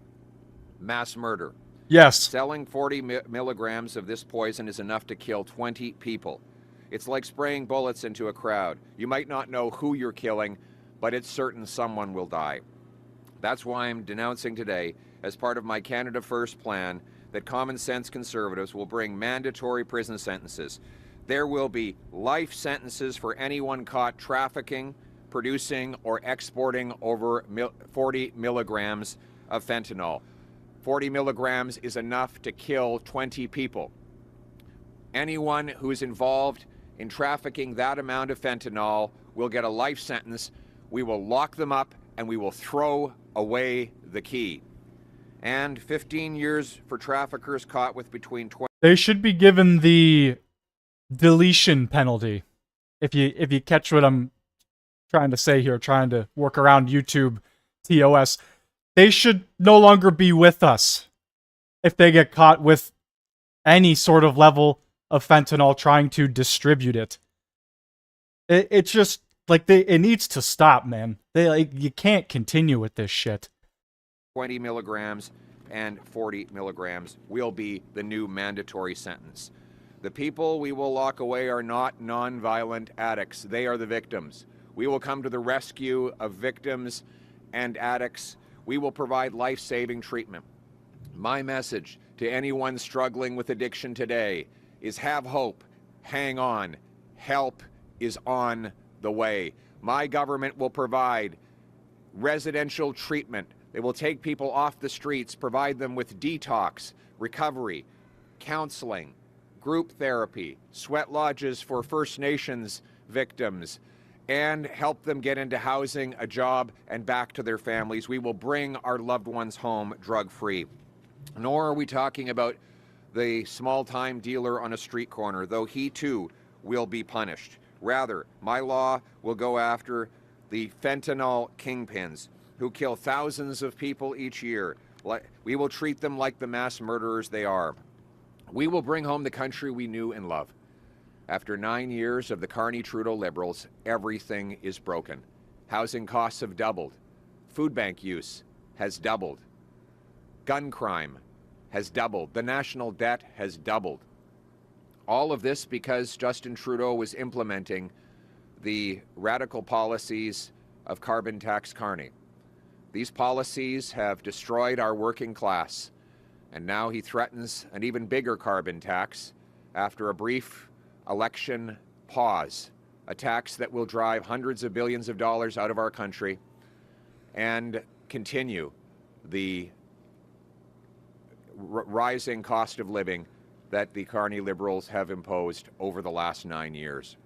Mass murder. Yes. Selling 40 milligrams of this poison is enough to kill 20 people. It's like spraying bullets into a crowd. You might not know who you're killing, but it's certain someone will die. That's why I'm denouncing today, as part of my Canada First plan, that common sense conservatives will bring mandatory prison sentences. There will be life sentences for anyone caught trafficking, producing, or exporting over 40 milligrams of fentanyl. 40 milligrams is enough to kill 20 people. Anyone who is involved in trafficking that amount of fentanyl will get a life sentence. We will lock them up and we will throw away the key. And 15 years for traffickers caught with between 20... They should be given the deletion penalty. If you catch what I'm trying to say here, trying to work around YouTube TOS, they should no longer be with us if they get caught with any sort of level of fentanyl trying to distribute it. It's just like it needs to stop, man. You can't continue with this shit. 20 milligrams and 40 milligrams will be the new mandatory sentence. The people we will lock away are not nonviolent addicts. They are the victims. We will come to the rescue of victims and addicts. We will provide life-saving treatment. My message to anyone struggling with addiction today is have hope, hang on, help is on the way. My government will provide residential treatment. They will take people off the streets, provide them with detox, recovery, counseling, group therapy, sweat lodges for First Nations victims, and help them get into housing, a job, and back to their families. We will bring our loved ones home drug-free. Nor are we talking about the small-time dealer on a street corner, though he too will be punished. Rather, my law will go after the fentanyl kingpins who kill thousands of people each year. We will treat them like the mass murderers they are. We will bring home the country we knew and loved. After 9 years of the Carney-Trudeau Liberals, everything is broken. Housing costs have doubled. Food bank use has doubled. Gun crime has doubled. The national debt has doubled. All of this because Justin Trudeau was implementing the radical policies of carbon tax Carney. These policies have destroyed our working class, and now he threatens an even bigger carbon tax after a brief election pause, a tax that will drive hundreds of billions of dollars out of our country and continue the rising cost of living that the Carney Liberals have imposed over the last 9 years.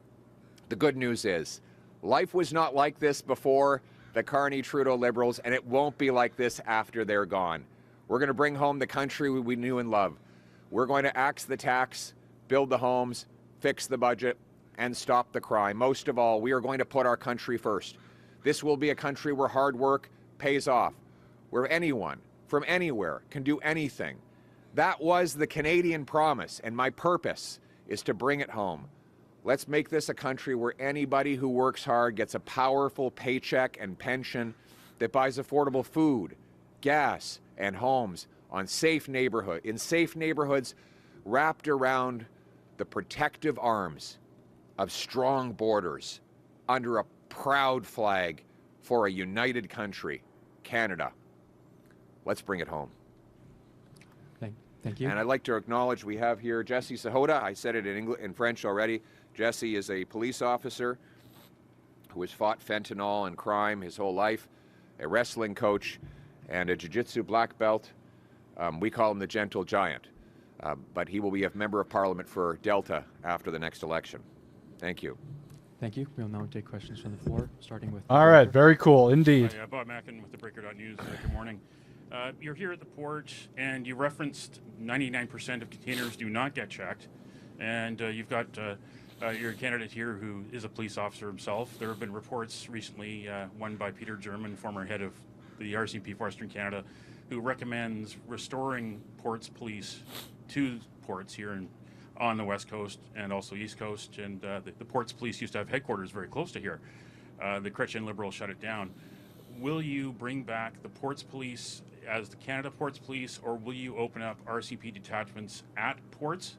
The good news is, life was not like this before the Carney-Trudeau Liberals, and it won't be like this after they're gone. We're going to bring home the country we knew and loved. We're going to axe the tax, build the homes, fix the budget, and stop the crime. Most of all, we are going to put our country first. This will be a country where hard work pays off, where anyone from anywhere can do anything. That was the Canadian promise, and my purpose is to bring it home. Let's make this a country where anybody who works hard gets a powerful paycheck and pension that buys affordable food, gas, and homes in safe neighborhoods wrapped around the protective arms of strong borders under a proud flag for a united country, Canada. Let's bring it home. Thank you. And I'd like to acknowledge we have here Jesse Sahota. I said it in French already. Jesse is a police officer who has fought fentanyl and crime his whole life, a wrestling coach, and a jiu-jitsu black belt. We call him the Gentle Giant, but he will be a member of Parliament for Delta after the next election. Thank you. Thank you. We'll now take questions from the floor, starting with... All right, very cool, indeed. Hi, Bob Mackin with the Breaker.News. Good morning. You're here at the port, and you referenced 99% of containers do not get checked, and you've got your candidate here who is a police officer himself. There have been reports recently, one by Peter German, former head of the RCMP for Western Canada, who recommends restoring ports police to ports here on the West Coast and also East Coast, and the ports police used to have headquarters very close to here. The Chrétien Liberals shut it down. Will you bring back the ports police as the Canada Ports Police, or will you open up RCP detachments at ports?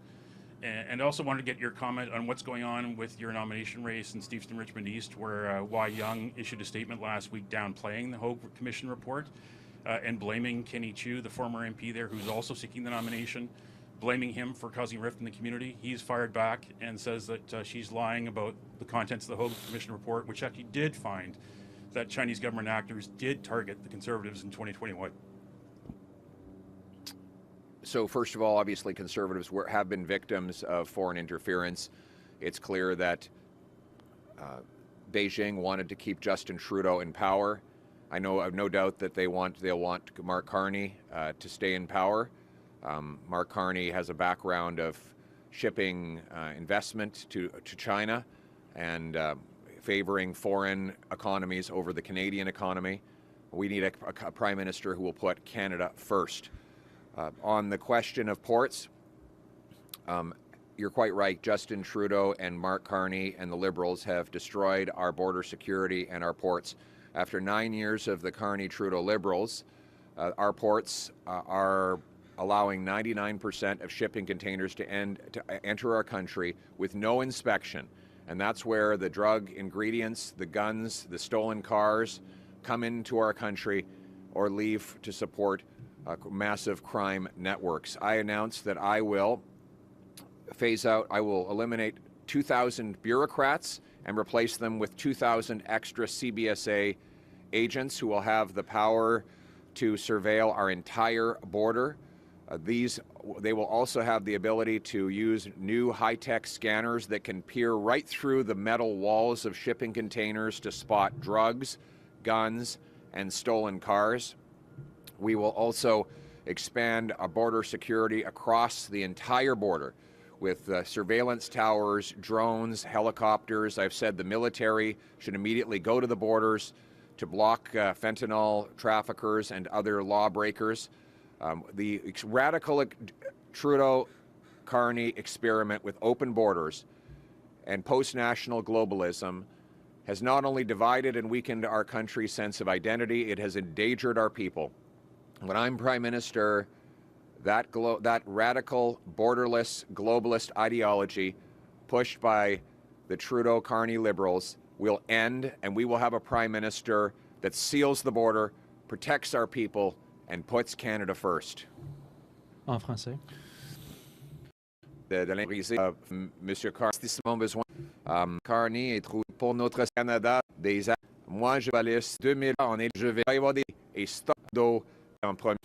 And also wanted to get your comment on what's going on with your nomination race in Steveston Richmond East, where Y. Young issued a statement last week downplaying the Hogue Commission report and blaming Kenny Chiu, the former MP there, who's also seeking the nomination, blaming him for causing rift in the community. He's fired back and says that she's lying about the contents of the Hogue Commission report, which actually did find that Chinese government actors did target the Conservatives in 2021. So first of all, obviously Conservatives have been victims of foreign interference. It's clear that Beijing wanted to keep Justin Trudeau in power. I have no doubt that they'll want Mark Carney to stay in power. Mark Carney has a background of shipping investment to China and favoring foreign economies over the Canadian economy. We need a prime minister who will put Canada first. On the question of ports, you're quite right. Justin Trudeau and Mark Carney and the Liberals have destroyed our border security and our ports. After 9 years of the Carney-Trudeau Liberals, Our ports are allowing 99% of shipping containers to enter our country with no inspection. And that's where the drug ingredients, the guns, the stolen cars come into our country or leave to support massive crime networks. I announced that I will eliminate 2,000 bureaucrats and replace them with 2,000 extra CBSA agents who will have the power to surveil our entire border. They will also have the ability to use new high-tech scanners that can peer right through the metal walls of shipping containers to spot drugs, guns, and stolen cars. We will also expand our border security across the entire border with surveillance towers, drones, helicopters. I've said the military should immediately go to the borders to block fentanyl traffickers and other lawbreakers. The radical Trudeau-Carney experiment with open borders and post-national globalism has not only divided and weakened our country's sense of identity, it has endangered our people. When I'm Prime Minister, that radical, borderless, globalist ideology pushed by the Trudeau-Carney Liberals will end, and we will have a Prime Minister that seals the border, protects our people, and puts Canada first. En français. De l'impriser, Monsieur Carney est trouvé pour notre Canada des actes. Moi, je valise 2000 ans et je vais avoir des stop d'eau en premier.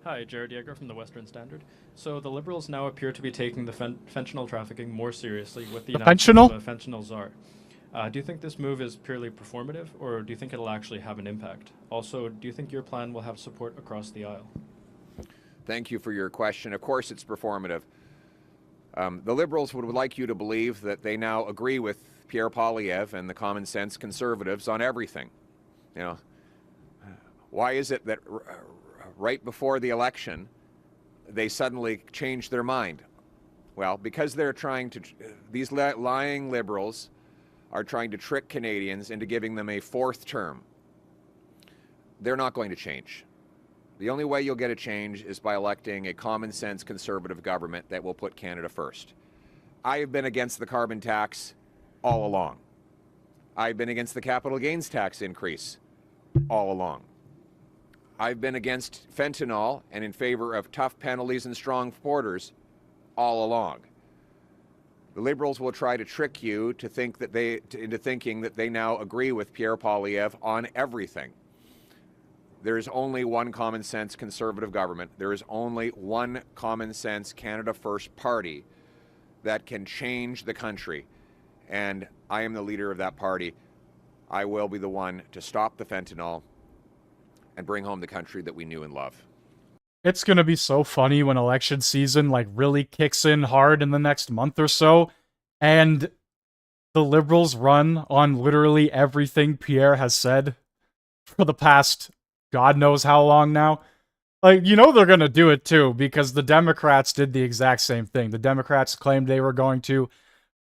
Hi, Jared Yeager from the Western Standard. So the Liberals now appear to be taking the fentanyl trafficking more seriously with the announcement of a fentanyl czar. Do you think this move is purely performative, or do you think it'll actually have an impact? Also, do you think your plan will have support across the aisle? Thank you for your question. Of course it's performative. The Liberals would like you to believe that they now agree with Pierre Poilievre and the common sense conservatives on everything. You know, why is it that right before the election they suddenly changed their mind? Well, because they're trying to, these lying Liberals are trying to trick Canadians into giving them a fourth term. They're not going to change. The only way you'll get a change is by electing a common sense conservative government that will put Canada first. I have been against the carbon tax all along. I've been against the capital gains tax increase all along. I've been against fentanyl and in favor of tough penalties and strong borders all along. The Liberals will try to trick you to think that into thinking that they now agree with Pierre Poilievre on everything. There is only one common sense conservative government. There is only one common sense Canada First party that can change the country. And I am the leader of that party. I will be the one to stop the fentanyl and bring home the country that we knew and love. It's gonna be so funny when election season really kicks in hard in the next month or so, and the Liberals run on literally everything Pierre has said for the past God knows how long now. You know they're gonna do it too, because the Democrats did the exact same thing. The Democrats claimed they were going to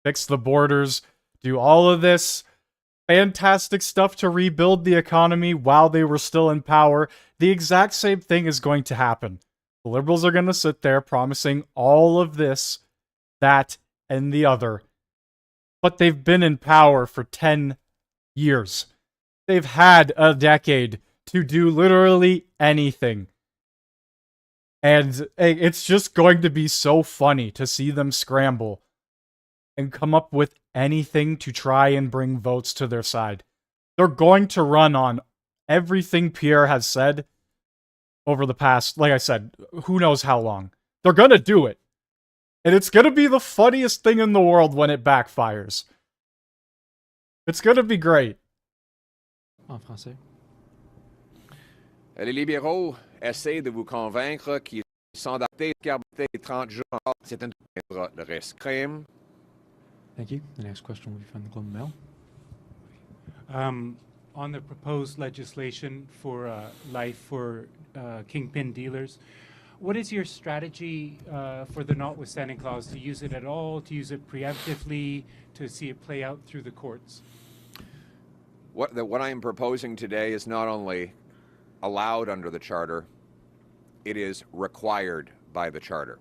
fix the borders, do all of this fantastic stuff to rebuild the economy while they were still in power. The exact same thing is going to happen. The Liberals are going to sit there promising all of this, that, and the other. But they've been in power for 10 years. They've had a decade to do literally anything. And it's just going to be so funny to see them scramble and come up with anything to try and bring votes to their side. They're going to run on everything Pierre has said over the past, like I said, who knows how long. They're going to do it. And it's going to be the funniest thing in the world when it backfires. It's going to be great. En français. Les libéraux essaient de vous convaincre qu'ils sont adaptés à 30 jours. C'est un le risque. Crime. Thank you. The next question will be from the Globe and Mail. On the proposed legislation for life for kingpin dealers, what is your strategy for the notwithstanding clause? To use it at all, to use it preemptively, to see it play out through the courts? What I am proposing today is not only allowed under the Charter, It is required by the Charter.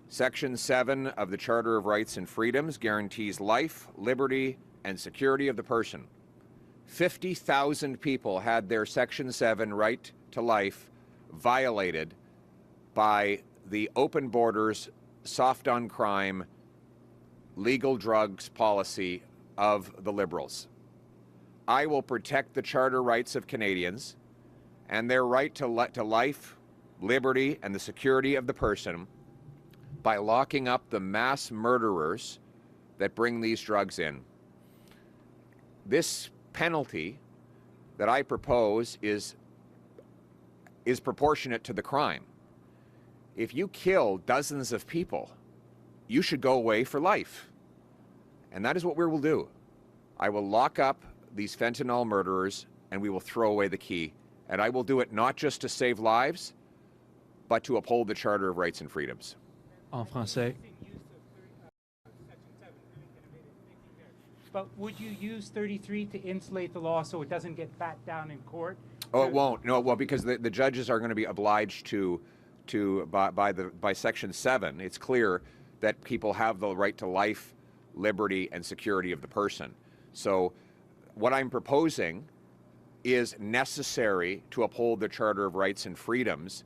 Section 7 of the Charter of Rights and Freedoms guarantees life, liberty, and security of the person. 50,000 people had their Section 7 right to life violated by the open borders, soft on crime, legal drugs policy of the Liberals. I will protect the charter rights of Canadians and their right to life, liberty, and the security of the person by locking up the mass murderers that bring these drugs in. This penalty that I propose is proportionate to the crime. If you kill dozens of people, you should go away for life. And that is what we will do. I will lock up these fentanyl murderers and we will throw away the key. And I will do it not just to save lives, but to uphold the Charter of Rights and Freedoms. En français. But would you use 33 to insulate the law so it doesn't get bat down in court? Oh, it won't. No, well, because the judges are going to be obliged by Section 7. It's clear that people have the right to life, liberty, and security of the person. So what I'm proposing is necessary to uphold the Charter of Rights and Freedoms.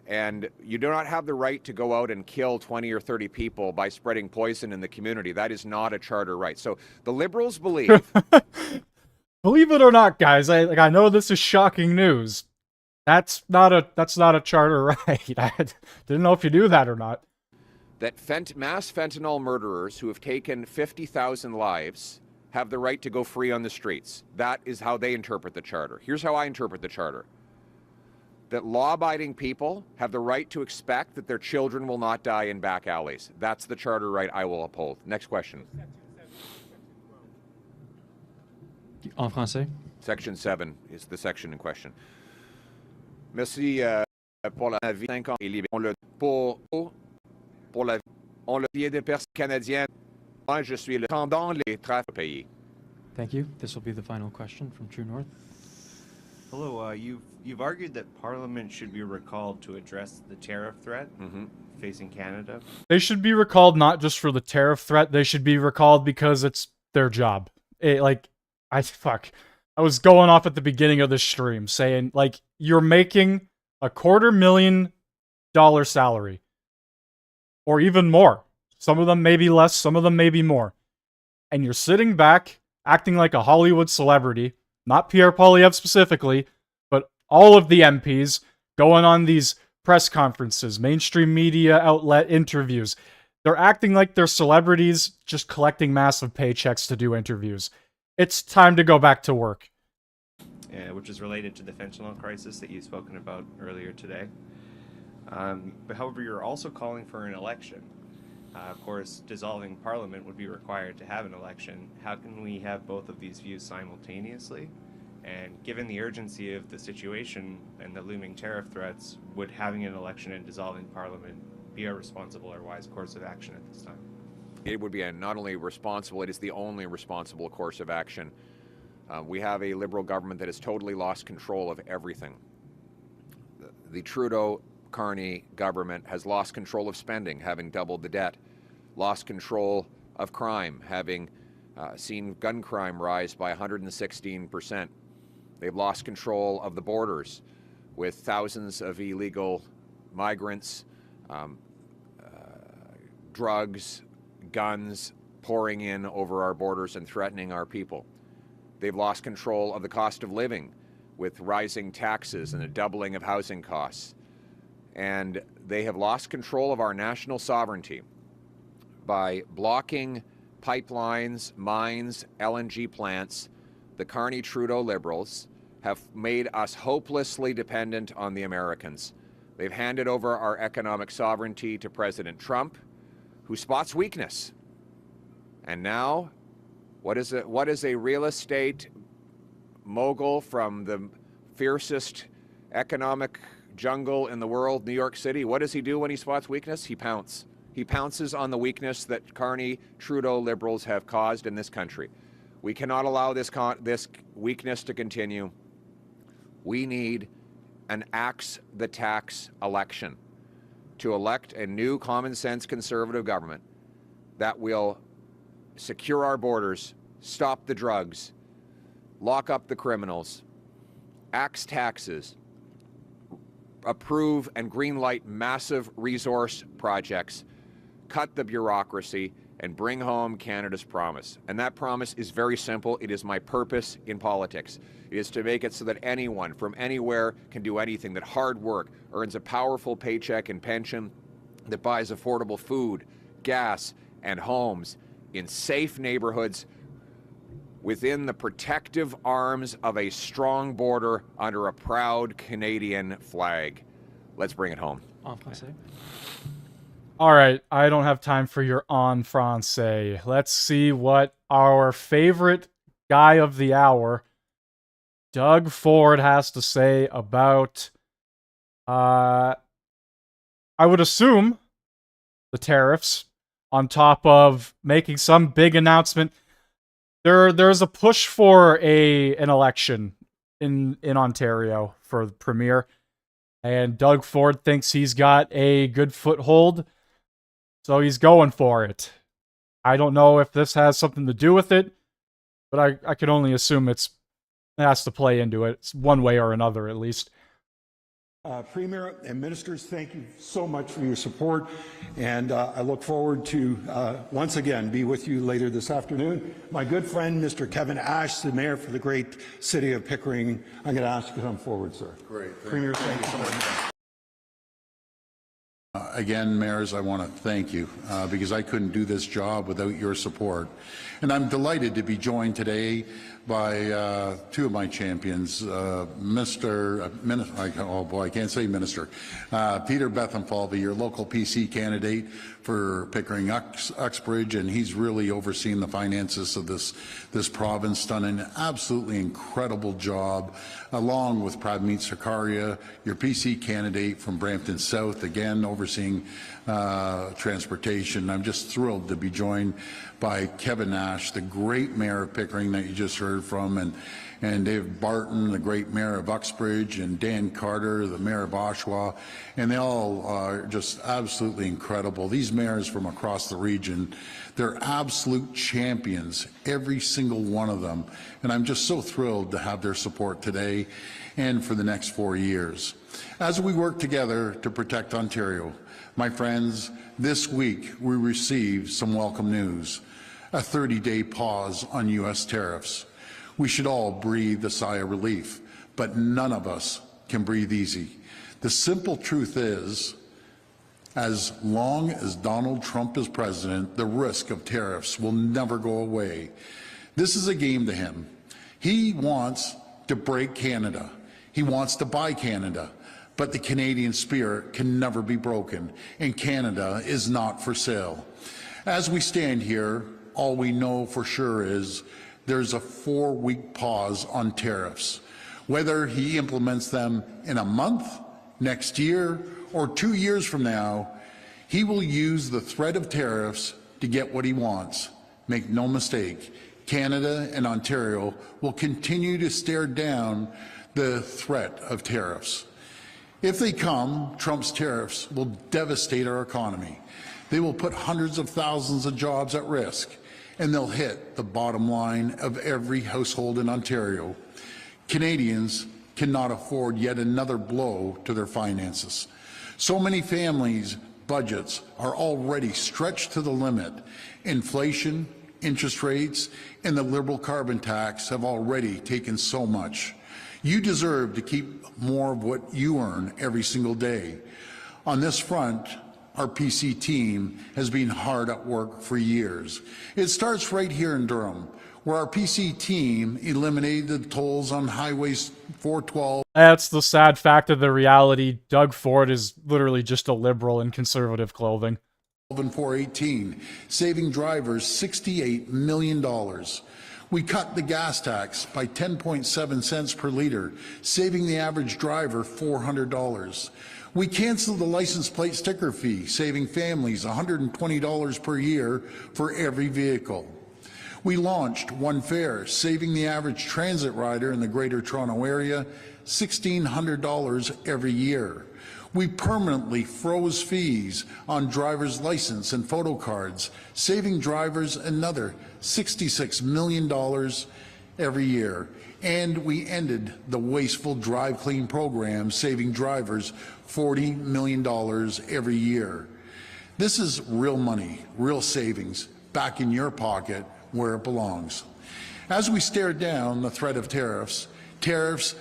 And you do not have the right to go out and kill 20 or 30 people by spreading poison in the community. That is not a charter right. So the Liberals believe... Believe it or not, guys, I know this is shocking news. That's not a charter right. I didn't know if you knew that or not. That mass fentanyl murderers who have taken 50,000 lives have the right to go free on the streets. That is how they interpret the Charter. Here's how I interpret the Charter. That law-abiding people have the right to expect that their children will not die in back alleys. That's the charter right I will uphold. Next question. En français. Section 7 is the section in question. Merci pour la vie. 5 ans et libre. Pour la vie. On le vie des personnes canadiennes. Moi, je suis le tendant les trafics pays. Thank you. This will be the final question from True North. Hello, you've argued that Parliament should be recalled to address the tariff threat facing Canada. They should be recalled not just for the tariff threat. They should be recalled because it's their job. I was going off at the beginning of this stream saying, you're making $250,000 salary. Or even more. Some of them may be less, some of them may be more. And you're sitting back, acting like a Hollywood celebrity. Not Pierre Poilievre specifically, but all of the MPs going on these press conferences, mainstream media outlet interviews. They're acting like they're celebrities just collecting massive paychecks to do interviews. It's time to go back to work. Yeah, which is related to the fentanyl crisis that you've spoken about earlier today. But however, you're also calling for an election. Of course, dissolving Parliament would be required to have an election. How can we have both of these views simultaneously? And given the urgency of the situation and the looming tariff threats, would having an election and dissolving Parliament be a responsible or wise course of action at this time? It would be not only responsible, it is the only responsible course of action. We have a Liberal government that has totally lost control of everything. The Trudeau-Carney government has lost control of spending, having doubled the debt, lost control of crime, having seen gun crime rise by 116%. They've lost control of the borders with thousands of illegal migrants, drugs, guns pouring in over our borders and threatening our people. They've lost control of the cost of living with rising taxes and a doubling of housing costs. And they have lost control of our national sovereignty by blocking pipelines, mines, LNG plants. The Carney-Trudeau Liberals have made us hopelessly dependent on the Americans. They've handed over our economic sovereignty to President Trump, who spots weakness. And now, what is a real estate mogul from the fiercest economic jungle in the world, New York City? What does he do when he spots weakness? He pounces. He pounces on the weakness that Carney-Trudeau Liberals have caused in this country. We cannot allow this weakness to continue. We need an axe the tax election to elect a new common sense conservative government that will secure our borders, stop the drugs, lock up the criminals, axe taxes, approve and greenlight massive resource projects, cut the bureaucracy, and bring home Canada's promise. And that promise is very simple. It is my purpose in politics. It is to make it so that anyone from anywhere can do anything, that hard work earns a powerful paycheck and pension, that buys affordable food, gas, and homes in safe neighborhoods within the protective arms of a strong border under a proud Canadian flag. Let's bring it home. En français. All right, I don't have time for your en français. Let's see what our favorite guy of the hour, Doug Ford, has to say about, I would assume, the tariffs, on top of making some big announcement. There's a push for an election in Ontario for the premier, and Doug Ford thinks he's got a good foothold, so he's going for it. I don't know if this has something to do with it, but I can only assume it has to play into it. It's one way or another, at least. Premier and ministers, thank you so much for your support, and I look forward to once again be with you later this afternoon. My good friend, Mr. Kevin Ash, the mayor for the great city of Pickering, I'm going to ask you to come forward, sir. Great. Premier, thank you so much. Again, mayors, I want to thank you because I couldn't do this job without your support. And I'm delighted to be joined today by two of my champions, I can't say minister, Peter Bethenfalvy, your local PC candidate for Pickering Uxbridge, and he's really overseen the finances of this province, done an absolutely incredible job, along with Pradmeet Sarkaria, your PC candidate from Brampton South, again overseeing transportation. I'm just thrilled to be joined by Kevin Nash, the great mayor of Pickering that you just heard from, and Dave Barton, the great mayor of Uxbridge, and Dan Carter, the mayor of Oshawa, and they all are just absolutely incredible. These mayors from across the region, they're absolute champions, every single one of them, and I'm just so thrilled to have their support today and for the next 4 years. As we work together to protect Ontario, my friends, this week we received some welcome news, a 30-day pause on U.S. tariffs. We should all breathe a sigh of relief, but none of us can breathe easy. The simple truth is, as long as Donald Trump is president, the risk of tariffs will never go away. This is a game to him. He wants to break Canada. He wants to buy Canada. But the Canadian spirit can never be broken, and Canada is not for sale. As we stand here, all we know for sure is there's a 4-week pause on tariffs. Whether he implements them in a month, next year, or 2 years from now, he will use the threat of tariffs to get what he wants. Make no mistake, Canada and Ontario will continue to stare down the threat of tariffs. If they come, Trump's tariffs will devastate our economy. They will put hundreds of thousands of jobs at risk, and they'll hit the bottom line of every household in Ontario. Canadians cannot afford yet another blow to their finances. So many families' budgets are already stretched to the limit. Inflation, interest rates, and the Liberal carbon tax have already taken so much. You deserve to keep more of what you earn every single day. On this front, our PC team has been hard at work for years. It starts right here in Durham, where our PC team eliminated the tolls on highways 412. That's the sad fact of the reality. Doug Ford is literally just a liberal in conservative clothing. And 418, saving drivers $68 million. We cut the gas tax by 10.7 cents per liter, saving the average driver $400. We canceled the license plate sticker fee, saving families $120 per year for every vehicle. We launched One Fare, saving the average transit rider in the Greater Toronto Area $1,600 every year. We permanently froze fees on driver's license and photo cards, saving drivers another $66 million every year. And we ended the wasteful Drive Clean program, saving drivers $40 million every year. This is real money, real savings, back in your pocket where it belongs. As we stare down the threat of tariffs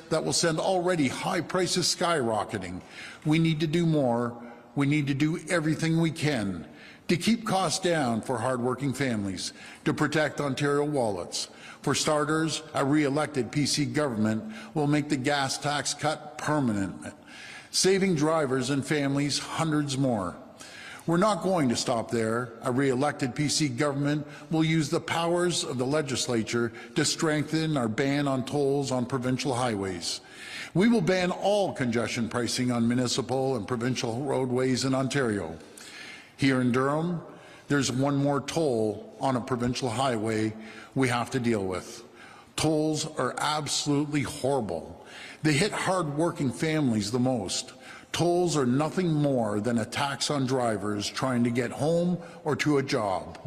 that will send already high prices skyrocketing, we need to do more. We need to do everything we can to keep costs down for hardworking families, to protect Ontario wallets. For starters, a re-elected PC government will make the gas tax cut permanent, saving drivers and families hundreds more. We're not going to stop there. A re-elected PC government will use the powers of the legislature to strengthen our ban on tolls on provincial highways. We will ban all congestion pricing on municipal and provincial roadways in Ontario. Here in Durham, there's one more toll on a provincial highway we have to deal with. Tolls are absolutely horrible. They hit hard-working families the most. Tolls are nothing more than a tax on drivers trying to get home or to a job.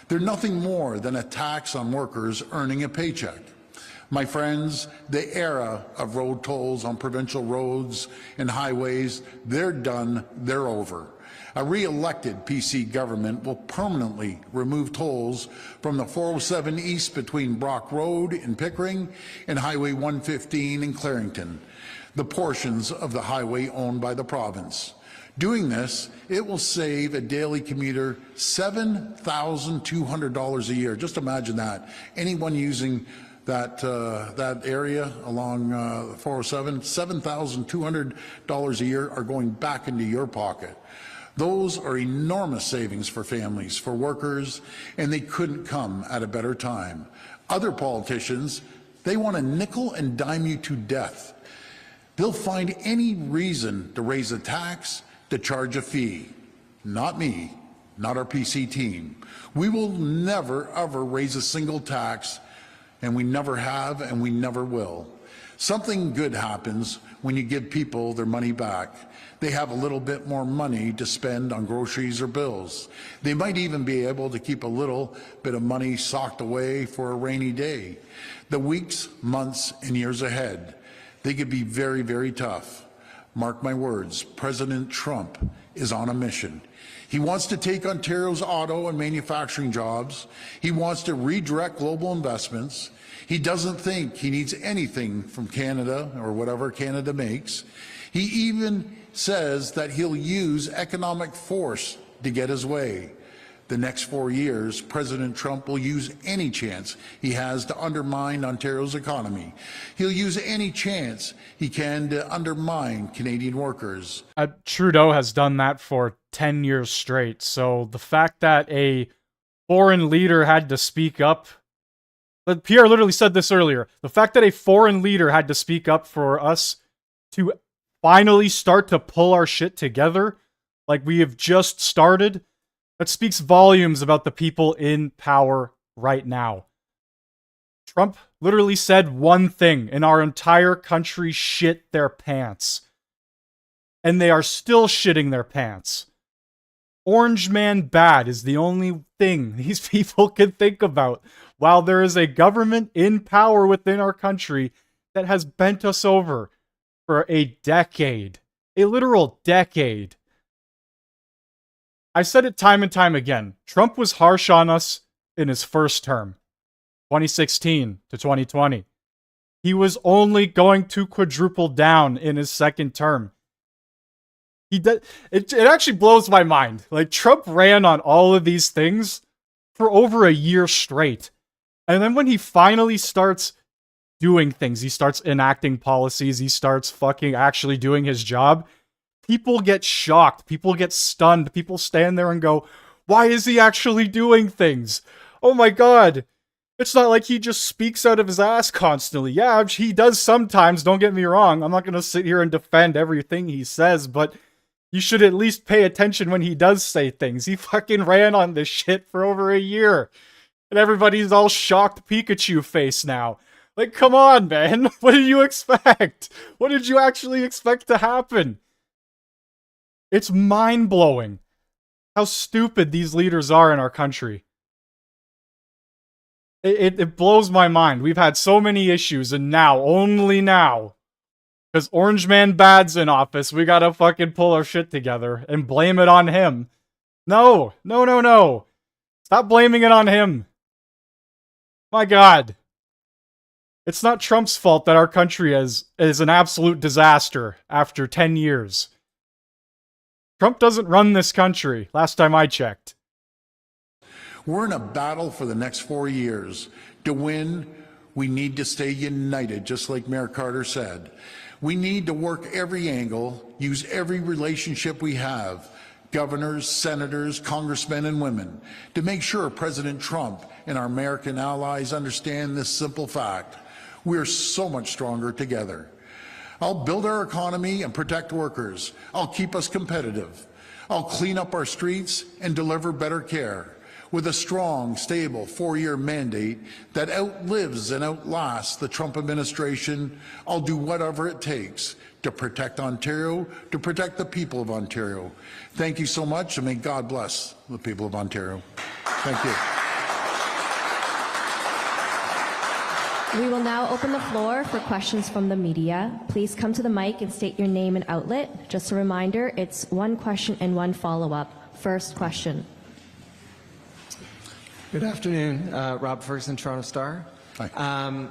They're nothing more than a tax on workers earning a paycheck. My friends, the era of road tolls on provincial roads and highways, they're done, they're over. A re-elected PC government will permanently remove tolls from the 407 East between Brock Road in Pickering and Highway 115 in Clarington, the portions of the highway owned by the province. Doing this, it will save a daily commuter $7,200 a year. Just imagine that. Anyone using that area along 407, $7,200 a year are going back into your pocket. Those are enormous savings for families, for workers, and they couldn't come at a better time. Other politicians, they want to nickel and dime you to death. They'll find any reason to raise a tax, to charge a fee. Not me, not our PC team. We will never, ever raise a single tax, and we never have, and we never will. Something good happens when you give people their money back. They have a little bit more money to spend on groceries or bills. They might even be able to keep a little bit of money socked away for a rainy day. The weeks, months, and years ahead, they could be very, very tough. Mark my words, President Trump is on a mission. He wants to take Ontario's auto and manufacturing jobs. He wants to redirect global investments. He doesn't think he needs anything from Canada or whatever Canada makes. He even says that he'll use economic force to get his way. The next 4 years, President Trump will use any chance he has to undermine Ontario's economy. He'll use any chance he can to undermine Canadian workers. Trudeau has done that for 10 years straight. So the fact that a foreign leader had to speak up, Pierre literally said this earlier, the fact that a foreign leader had to speak up for us to finally start to pull our shit together, like we have just started, that speaks volumes about the people in power right now. Trump literally said one thing, and our entire country shit their pants. And they are still shitting their pants. Orange man bad is the only thing these people can think about, while there is a government in power within our country that has bent us over for a decade. A literal decade. I said it time and time again. Trump was harsh on us in his first term, 2016 to 2020. He was only going to quadruple down in his second term. It actually blows my mind. Like, Trump ran on all of these things for over a year straight. And then when he finally starts doing things, he starts enacting policies, he starts fucking actually doing his job, people get shocked, people get stunned, people stand there and go, why is he actually doing things? Oh my god. It's not like he just speaks out of his ass constantly. Yeah, he does sometimes, don't get me wrong. I'm not going to sit here and defend everything he says, but you should at least pay attention when he does say things. He fucking ran on this shit for over a year. And everybody's all shocked Pikachu face now. Like, come on, man. What did you expect? What did you actually expect to happen? It's mind-blowing how stupid these leaders are in our country. It blows my mind. We've had so many issues, and now, only now, because Orange Man Bad's in office, we gotta fucking pull our shit together and blame it on him. No, no, no, no. Stop blaming it on him. My God. It's not Trump's fault that our country is an absolute disaster after 10 years. Trump doesn't run this country, last time I checked. We're in a battle for the next 4 years. To win, we need to stay united, just like Mayor Carter said. We need to work every angle, use every relationship we have, governors, senators, congressmen, and women, to make sure President Trump and our American allies understand this simple fact. We are so much stronger together. I'll build our economy and protect workers. I'll keep us competitive. I'll clean up our streets and deliver better care. With a strong, stable 4-year mandate that outlives and outlasts the Trump administration, I'll do whatever it takes to protect Ontario, to protect the people of Ontario. Thank you so much, and may God bless the people of Ontario. Thank you. We will now open the floor for questions from the media. Please come to the mic and state your name and outlet. Just a reminder, it's one question and one follow-up. First question. Good afternoon, Rob Ferguson, Toronto Star. Hi.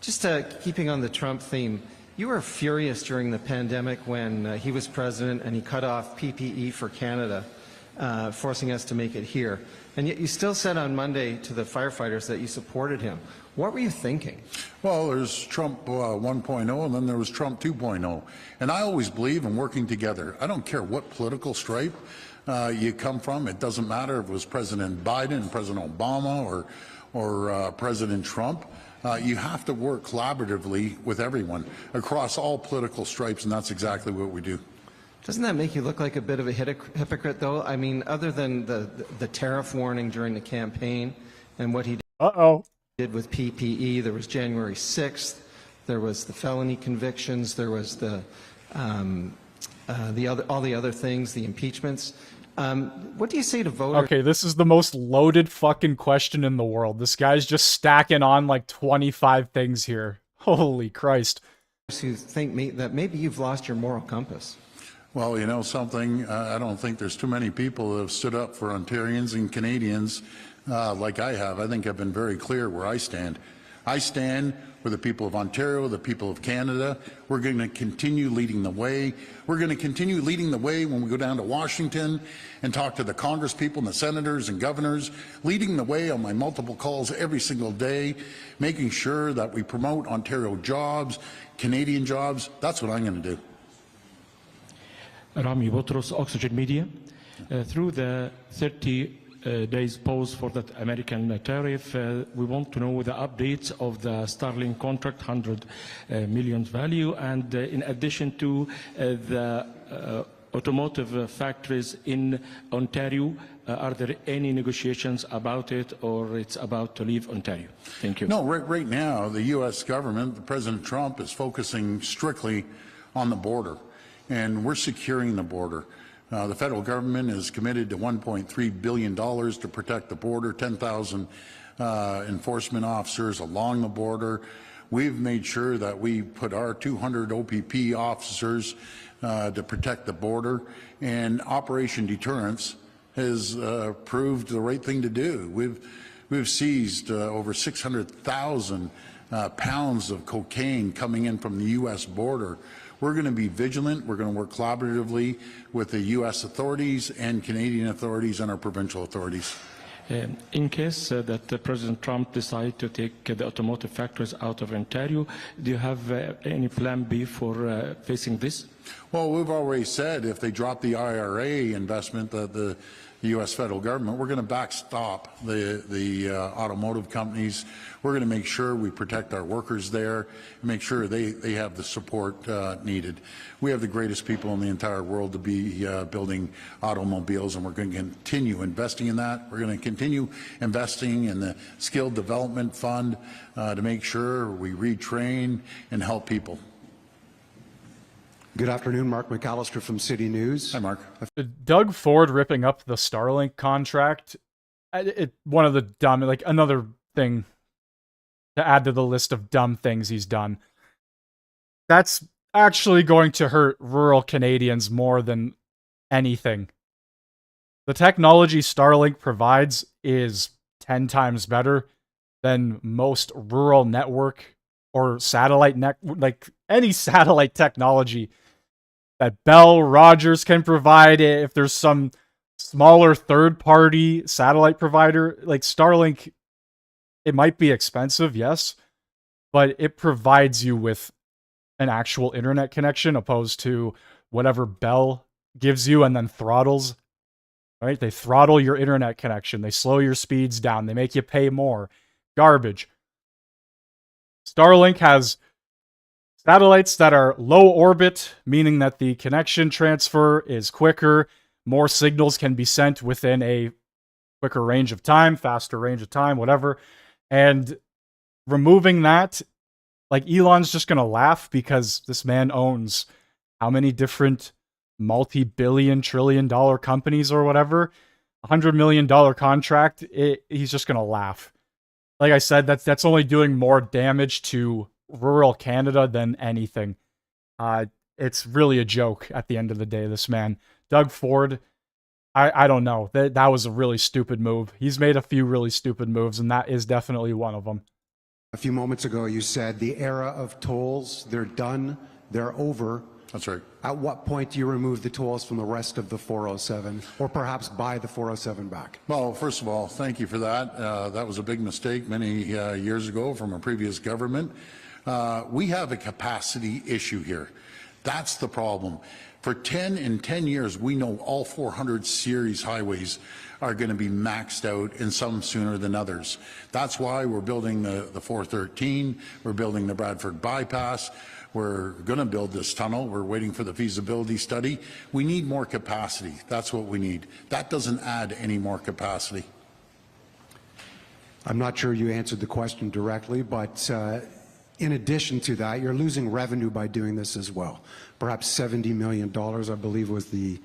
Just keeping on the Trump theme, you were furious during the pandemic when he was president and he cut off PPE for Canada, forcing us to make it here. And yet you still said on Monday to the firefighters that you supported him. What were you thinking? Well, there's Trump 1.0 and then there was Trump 2.0. And I always believe in working together. I don't care what political stripe you come from. It doesn't matter if it was President Biden, President Obama, or President Trump. You have to work collaboratively with everyone across all political stripes, and that's exactly what we do. Doesn't that make you look like a bit of a hypocrite, though? I mean, other than the tariff warning during the campaign and what he did with PPE, there was January 6th, there was the felony convictions, there was all the other things, the impeachments. What do you say to voters? Okay, this is the most loaded fucking question in the world. This guy's just stacking on like 25 things here. Holy Christ. Who think that maybe you've lost your moral compass? Well, you know something, I don't think there's too many people that have stood up for Ontarians and Canadians like I have. I think I've been very clear where I stand. I stand for the people of Ontario, the people of Canada. We're going to continue leading the way. We're going to continue leading the way when we go down to Washington and talk to the Congress people and the senators and governors, leading the way on my multiple calls every single day, making sure that we promote Ontario jobs, Canadian jobs. That's what I'm going to do. Rami Botros, Oxygen Media. Through the 30 days pause for that American tariff, we want to know the updates of the Starlink contract, 100 million value, and in addition to the automotive factories in Ontario, are there any negotiations about it, or it's about to leave Ontario? Thank you. No, right now, the U.S. government, President Trump, is focusing strictly on the border, and we're securing the border. The federal government is committed to $1.3 billion to protect the border, 10,000 enforcement officers along the border. We've made sure that we put our 200 OPP officers to protect the border, and Operation Deterrence has proved the right thing to do. We've seized over 600,000 pounds of cocaine coming in from the U.S. border. We're going to be vigilant. We're going to work collaboratively with the U.S. authorities and Canadian authorities and our provincial authorities. In case that President Trump decides to take the automotive factories out of Ontario, do you have any plan B for facing this? Well, we've already said if they drop the IRA investment, that the the U.S. federal government, we're going to backstop the automotive companies. We're going to make sure we protect our workers there and make sure they have the support needed. We have the greatest people in the entire world to be building automobiles, and we're going to continue investing in that. We're going to continue investing in the Skill Development Fund to make sure we retrain and help people. Good afternoon, Mark McAllister from City News. Hi, Mark. Doug Ford ripping up the Starlink contract. One of the dumb, like another thing to add to the list of dumb things he's done. That's actually going to hurt rural Canadians more than anything. The technology Starlink provides is 10 times better than most rural network or satellite like any satellite technology that Bell, Rogers can provide. If there's some smaller third-party satellite provider, like Starlink, it might be expensive, yes, but it provides you with an actual internet connection opposed to whatever Bell gives you and then throttles, right? They throttle your internet connection. They slow your speeds down. They make you pay more. Garbage. Starlink has satellites that are low orbit, meaning that the connection transfer is quicker. More signals can be sent within a quicker range of time, faster range of time, whatever. And removing that, like Elon's just going to laugh because this man owns how many different multi-billion, trillion-dollar companies or whatever. $100 million contract, he's just going to laugh. Like I said, that's only doing more damage to rural Canada than anything. It's really a joke at the end of the day, this man. Doug Ford, I don't know. That was a really stupid move. He's made a few really stupid moves, and that is definitely one of them. A few moments ago, you said the era of tolls, they're done, they're over. That's right. At what point do you remove the tolls from the rest of the 407, or perhaps buy the 407 back? Well, first of all, thank you for that. That was a big mistake many years ago from a previous government. We have a capacity issue here. That's the problem. For 10 years, we know all 400 series highways are going to be maxed out, and some sooner than others. That's why we're building the 413, we're building the Bradford bypass, we're going to build this tunnel, we're waiting for the feasibility study. We need more capacity. That's what we need. That doesn't add any more capacity. I'm not sure you answered the question directly, but in addition to that, you're losing revenue by doing this as well. Perhaps $70 million, I believe, was the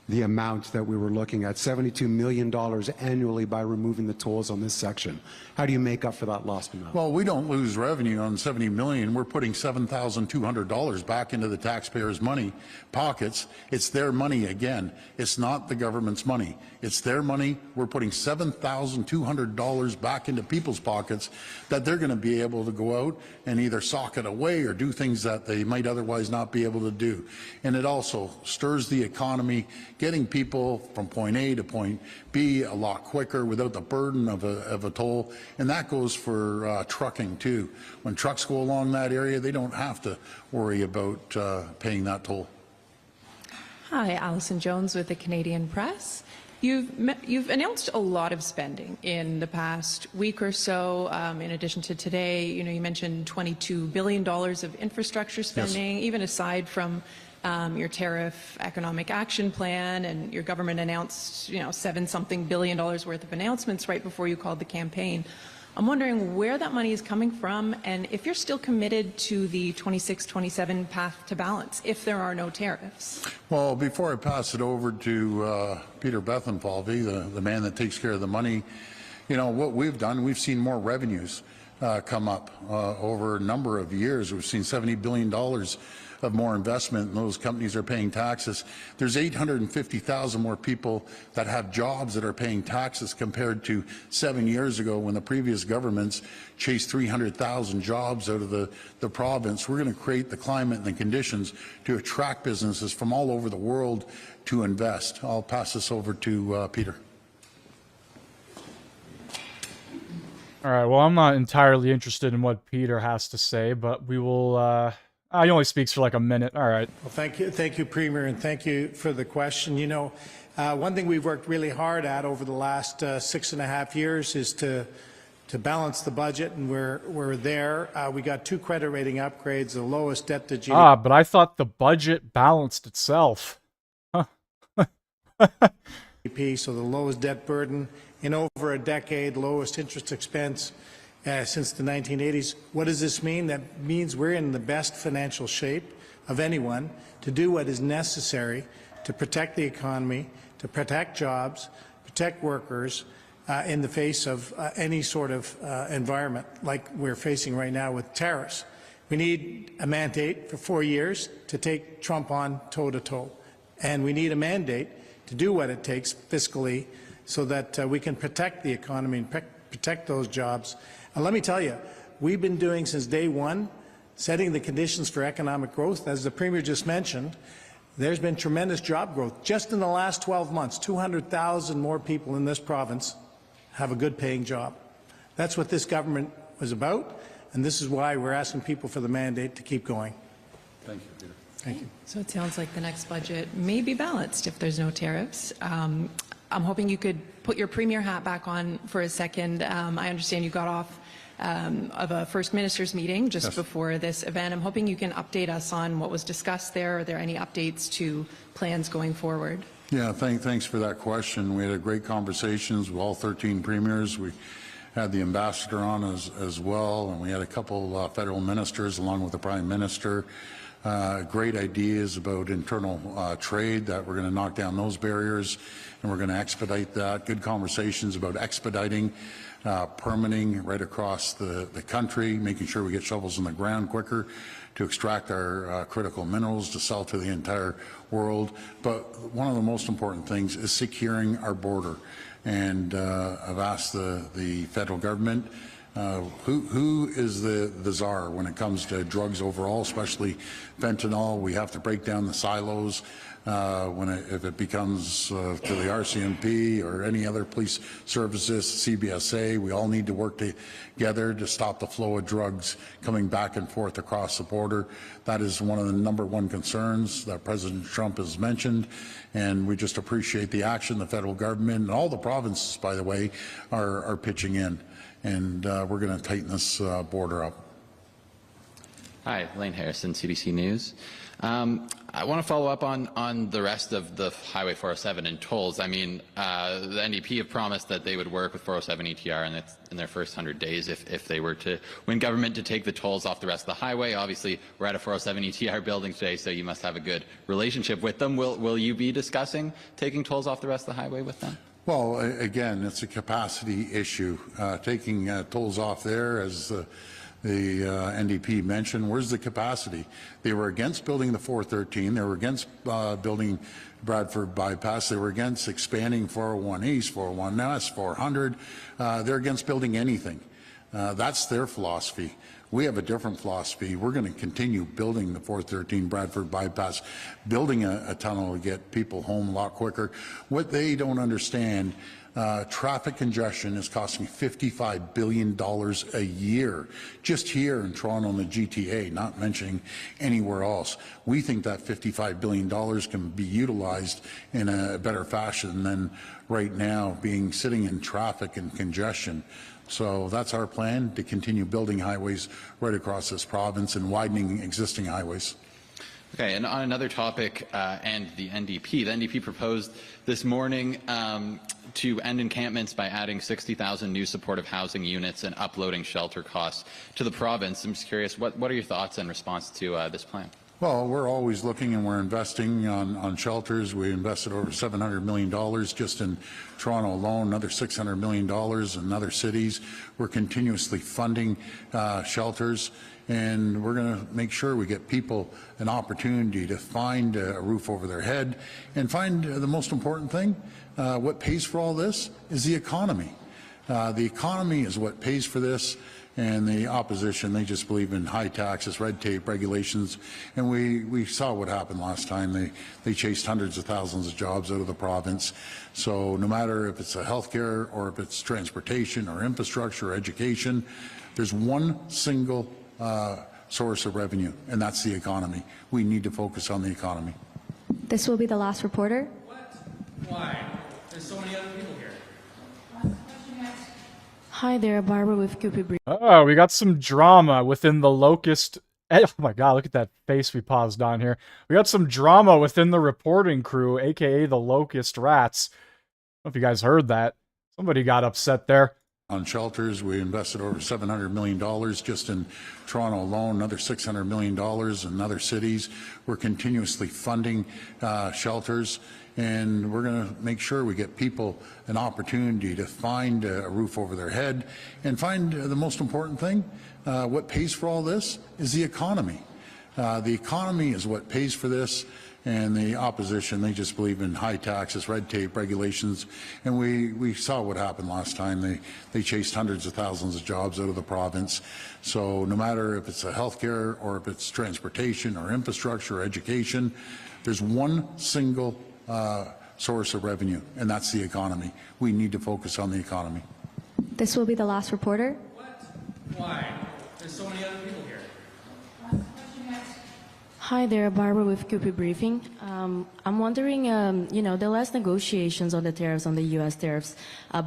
amount that we were looking at. $72 million annually by removing the tolls on this section. How do you make up for that lost amount? Well, we don't lose revenue on $70 million. We're putting $7,200 back into the taxpayers' money pockets. It's their money again. It's not the government's money. It's their money. We're putting $7,200 back into people's pockets that they're going to be able to go out and either sock it away or do things that they might otherwise not be able to do. And it also stirs the economy, getting people from point A to point B a lot quicker without the burden of a toll. And that goes for trucking too. When trucks go along that area, they don't have to worry about paying that toll. Hi, Alison Jones with the Canadian Press. You've announced a lot of spending in the past week or so. In addition to today, you mentioned $22 billion of infrastructure spending, yes. Even aside from your tariff economic action plan, and your government announced, $7-something billion worth of announcements right before you called the campaign. I'm wondering where that money is coming from, and if you're still committed to the 26-27 path to balance, if there are no tariffs. Well, before I pass it over to Peter Bethenfalvy, the man that takes care of the money, what we've done, we've seen more revenues come up over a number of years. We've seen $70 billion of more investment, and those companies are paying taxes. There's 850,000 more people that have jobs that are paying taxes compared to 7 years ago when the previous governments chased 300,000 jobs out of the province. We're going to create the climate and the conditions to attract businesses from all over the world to invest. I'll pass this over to Peter. All right, well, I'm not entirely interested in what Peter has to say, but we will... he only speaks for like a minute. All right. Well, thank you, Premier, and thank you for the question. One thing we've worked really hard at over the last 6.5 years is to balance the budget, and we're there. We got 2 credit rating upgrades, the lowest debt to GDP. Ah, but I thought the budget balanced itself. So the lowest debt burden in over a decade, lowest interest expense since the 1980s. What does this mean? That means we're in the best financial shape of anyone to do what is necessary to protect the economy, to protect jobs, protect workers in the face of any sort of environment like we're facing right now with tariffs. We need a mandate for 4 years to take Trump on toe-to-toe. And we need a mandate to do what it takes fiscally so that we can protect the economy and protect those jobs. And let me tell you, we've been doing since day one, setting the conditions for economic growth. As the Premier just mentioned, there's been tremendous job growth. Just in the last 12 months, 200,000 more people in this province have a good-paying job. That's what this government was about, and this is why we're asking people for the mandate to keep going. Thank you, Peter. Thank you. So it sounds like the next budget may be balanced if there's no tariffs. I'm hoping you could put your Premier hat back on for a second. I understand you got off of a First Minister's meeting just before this event. I'm hoping you can update us on what was discussed there. Are there any updates to plans going forward? Yeah, thanks for that question. We had great conversations with all 13 premiers. We had the ambassador on as well, and we had a couple federal ministers along with the Prime Minister. Great ideas about internal trade, that we're going to knock down those barriers and we're going to expedite that. Good conversations about expediting permitting right across the country, making sure we get shovels in the ground quicker to extract our critical minerals to sell to the entire world. But one of the most important things is securing our border. And I've asked the federal government, who is the czar when it comes to drugs overall, especially fentanyl? We have to break down the silos. If it becomes to the RCMP or any other police services, CBSA, we all need to work together to stop the flow of drugs coming back and forth across the border. That is one of the #1 concerns that President Trump has mentioned, and we just appreciate the action the federal government and all the provinces, by the way, are pitching in, and we're going to tighten this border up. Hi, Lane Harrison, CDC News. I want to follow up on the rest of the Highway 407 and tolls. I mean, the NDP have promised that they would work with 407 ETR in their first 100 days if they were to win government to take the tolls off the rest of the highway. Obviously, we're at a 407 ETR building today, so you must have a good relationship with them. Will you be discussing taking tolls off the rest of the highway with them? Well, again, it's a capacity issue. Taking tolls off there, as the NDP mentioned, where's the capacity? They were against building the 413. They were against building Bradford Bypass. They were against expanding 401 East, 401 West, 400. They're against building anything. That's their philosophy. We have a different philosophy. We're going to continue building the 413 Bradford Bypass, building a tunnel to get people home a lot quicker. What they don't understand, traffic congestion is costing $55 billion a year, just here in Toronto and the GTA, not mentioning anywhere else. We think that $55 billion can be utilized in a better fashion than right now sitting in traffic and congestion. So that's our plan, to continue building highways right across this province and widening existing highways. Okay, and on another topic, and the NDP proposed this morning to end encampments by adding 60,000 new supportive housing units and uploading shelter costs to the province. I'm just curious, what are your thoughts in response to this plan? Well, we're always looking, and we're investing on shelters. We invested over $700 million just in Toronto alone, another $600 million in other cities. We're continuously funding shelters, and we're going to make sure we get people an opportunity to find a roof over their head and find the most important thing. What pays for all this is the economy. The economy is what pays for this. And the opposition, they just believe in high taxes, red tape, regulations, and we saw what happened last time. They chased hundreds of thousands of jobs out of the province. So no matter if it's healthcare or if it's transportation or infrastructure or education, there's one single source of revenue, and that's the economy. We need to focus on the economy. This will be the last reporter. Why? There's so many other people here. Hi there, Barbara with QP. Oh, we got some drama within the Locust. Oh my god, look at that face we paused on here. We got some drama within the reporting crew, aka the Locust Rats. I don't know if you guys heard that. Somebody got upset there. On shelters, we invested over $700 million just in Toronto alone, another $600 million in other cities. We're continuously funding shelters, and we're going to make sure we get people an opportunity to find a roof over their head and find the most important thing. What pays for all this is the economy. The economy is what pays for this. And the opposition, they just believe in high taxes, red tape, regulations, and we saw what happened last time. They chased hundreds of thousands of jobs out of the province. So no matter if it's healthcare or if it's transportation or infrastructure or education, there's one single source of revenue, and that's the economy. We need to focus on the economy. This will be the last reporter. Why? There's so many other people here. Hi there, Barbara with QP Briefing. I'm wondering, the last negotiations on the tariffs, on the U.S. tariffs,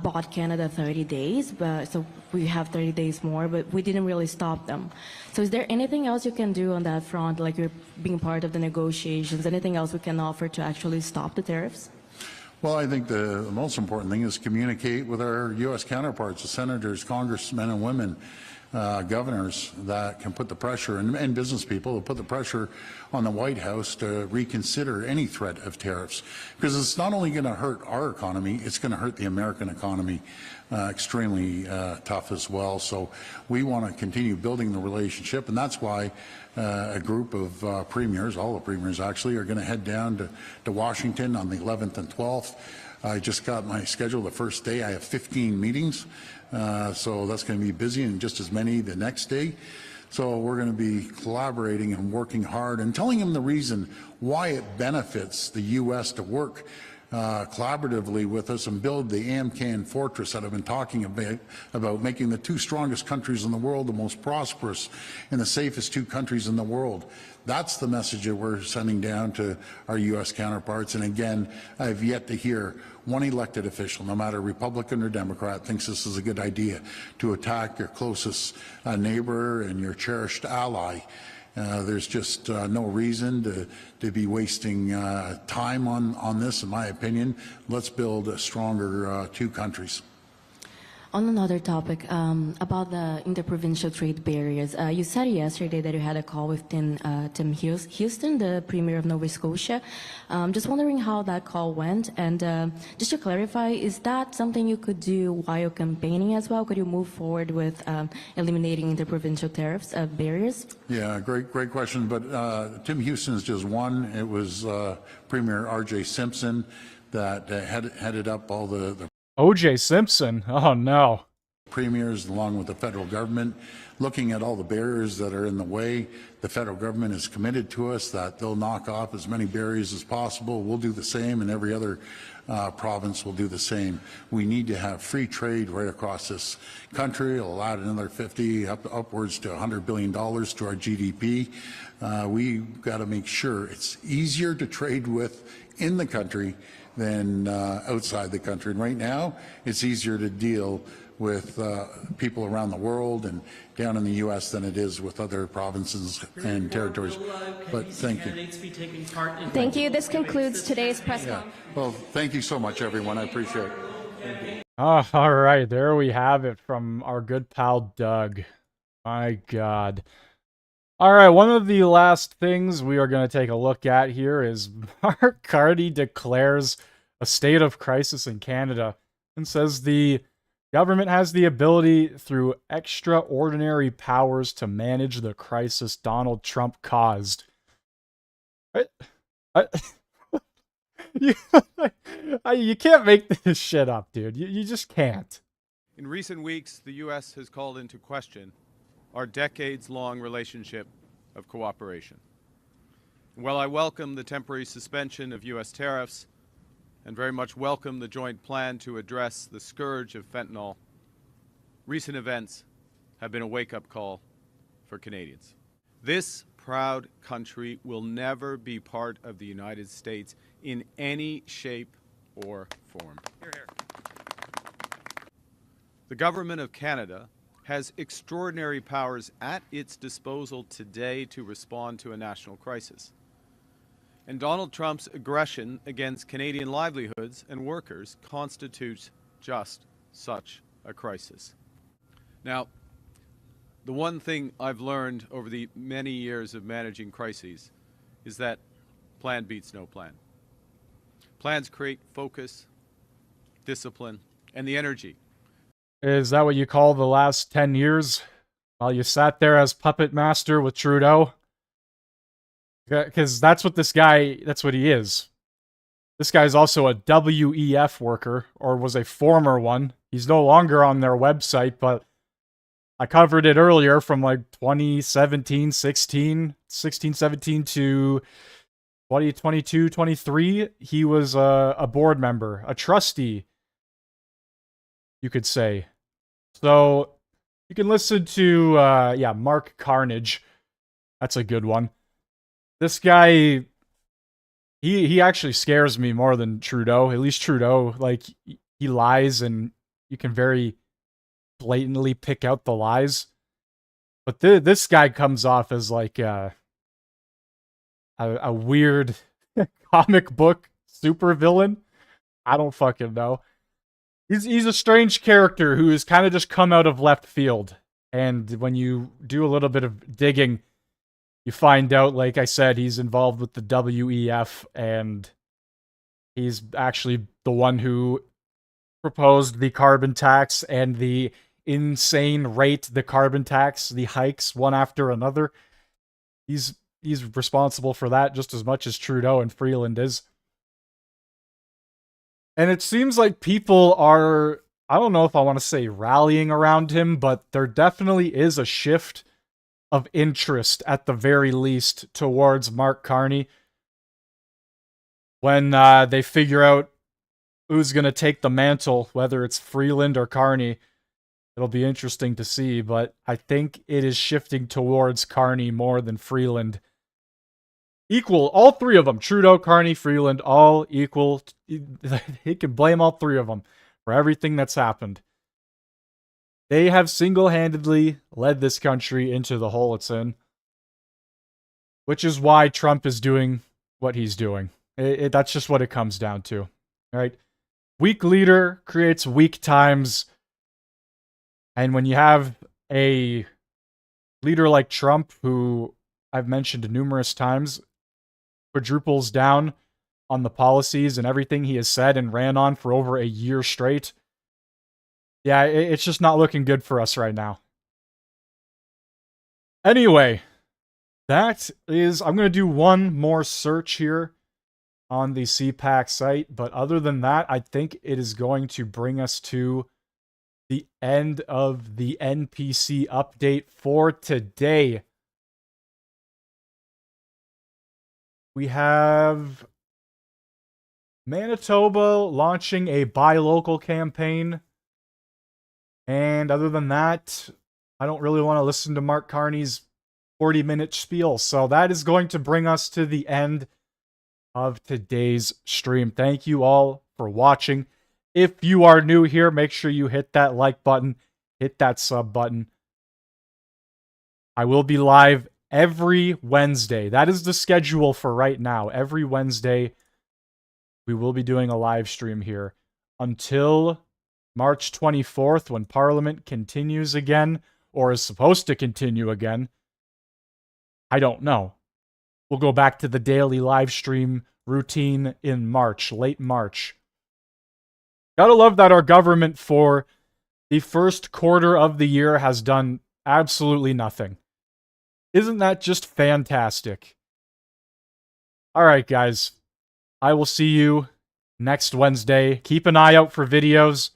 bought Canada 30 days, but so we have 30 days more, but we didn't really stop them. So is there anything else you can do on that front, like you're being part of the negotiations, anything else we can offer to actually stop the tariffs? Well, I think the most important thing is communicate with our U.S. counterparts, the senators, congressmen and women, governors that can put the pressure, and business people that put the pressure on the White House to reconsider any threat of tariffs. Because it's not only going to hurt our economy, it's going to hurt the American economy extremely tough as well. So we want to continue building the relationship, and that's why a group of premiers, all the premiers actually, are going to head down to Washington on the 11th and 12th. I just got my schedule the first day. I have 15 meetings, so that's going to be busy, and just as many the next day. So we're going to be collaborating and working hard and telling them the reason why it benefits the U.S. to work collaboratively with us and build the AMCAN fortress that I've been talking about making the two strongest countries in the world the most prosperous and the safest two countries in the world. That's the message that we're sending down to our U.S. counterparts. And again, I've yet to hear one elected official, no matter Republican or Democrat, thinks this is a good idea to attack your closest neighbor and your cherished ally. There's just no reason to be wasting time on this, in my opinion. Let's build a stronger two countries. On another topic, about the interprovincial trade barriers, you said yesterday that you had a call with Tim Houston, the Premier of Nova Scotia. Just wondering how that call went, and just to clarify, is that something you could do while campaigning as well? Could you move forward with eliminating interprovincial tariffs barriers? Yeah, great question. But Tim Houston is just one. It was Premier R.J. Simpson that headed up all the O.J. Simpson? Oh, no. Premiers, along with the federal government, looking at all the barriers that are in the way. The federal government is committed to us that they'll knock off as many barriers as possible. We'll do the same, and every other province will do the same. We need to have free trade right across this country. It'll add another 50, upwards to $100 billion to our GDP. We've got to make sure it's easier to trade with in the country than outside the country. And right now, it's easier to deal with people around the world and down in the U.S. than it is with other provinces and territories. But thank you. Thank you. This concludes today's press conference. Well, thank you so much, everyone. I appreciate it. Oh, all right. There we have it from our good pal, Doug. My God. All right, one of the last things we are going to take a look at here is Mark Carney declares a state of crisis in Canada and says the government has the ability through extraordinary powers to manage the crisis Donald Trump caused. You can't make this shit up, dude. You just can't. In recent weeks, the U.S. has called into question our decades-long relationship of cooperation. While I welcome the temporary suspension of U.S. tariffs and very much welcome the joint plan to address the scourge of fentanyl, recent events have been a wake-up call for Canadians. This proud country will never be part of the United States in any shape or form. The Government of Canada has extraordinary powers at its disposal today to respond to a national crisis. And Donald Trump's aggression against Canadian livelihoods and workers constitutes just such a crisis. Now, the one thing I've learned over the many years of managing crises is that plan beats no plan. Plans create focus, discipline, and the energy. Is that what you call the last 10 years? While you sat there as puppet master with Trudeau? Because that's what he is. This guy's also a WEF worker, or was a former one. He's no longer on their website, but I covered it earlier from like 2017, 16, 17 to 2022, 23. He was a board member, a trustee, you could say. So you can listen to, Mark Carnage. That's a good one. This guy, he actually scares me more than Trudeau. At least Trudeau, like, he lies and you can very blatantly pick out the lies. But this guy comes off as like a weird comic book supervillain. I don't fucking know. He's a strange character who has kind of just come out of left field. And when you do a little bit of digging, you find out, like I said, he's involved with the WEF, and he's actually the one who proposed the carbon tax and the insane rate, the carbon tax, the hikes one after another. He's responsible for that just as much as Trudeau and Freeland is. And it seems like people are, I don't know if I want to say rallying around him, but there definitely is a shift of interest, at the very least, towards Mark Carney. When they figure out who's going to take the mantle, whether it's Freeland or Carney, it'll be interesting to see. But I think it is shifting towards Carney more than Freeland. Equal, all three of them, Trudeau, Carney, Freeland, all equal. He can blame all three of them for everything that's happened. They have single-handedly led this country into the hole it's in. Which is why Trump is doing what he's doing. That's just what it comes down to. Right? Weak leader creates weak times. And when you have a leader like Trump, who I've mentioned numerous times, quadruples down on the policies and everything he has said and ran on for over a year straight, yeah, it's just not looking good for us right now. Anyway, I'm going to do one more search here on the CPAC site, but other than that, I think it is going to bring us to the end of the NPC update for today. We have Manitoba launching a buy local campaign. And other than that, I don't really want to listen to Mark Carney's 40-minute spiel. So that is going to bring us to the end of today's stream. Thank you all for watching. If you are new here, make sure you hit that like button, hit that sub button. I will be live every Wednesday. That is the schedule for right now. Every Wednesday, we will be doing a live stream here until March 24th, when Parliament continues again, or is supposed to continue again. I don't know. We'll go back to the daily live stream routine in March, late March. Gotta love that our government for the first quarter of the year has done absolutely nothing. Isn't that just fantastic? Alright, guys. I will see you next Wednesday. Keep an eye out for videos.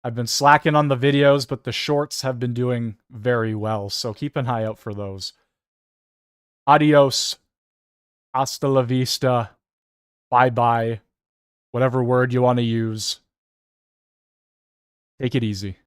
I've been slacking on the videos, but the shorts have been doing very well, so keep an eye out for those. Adios. Hasta la vista. Bye-bye. Whatever word you want to use. Take it easy.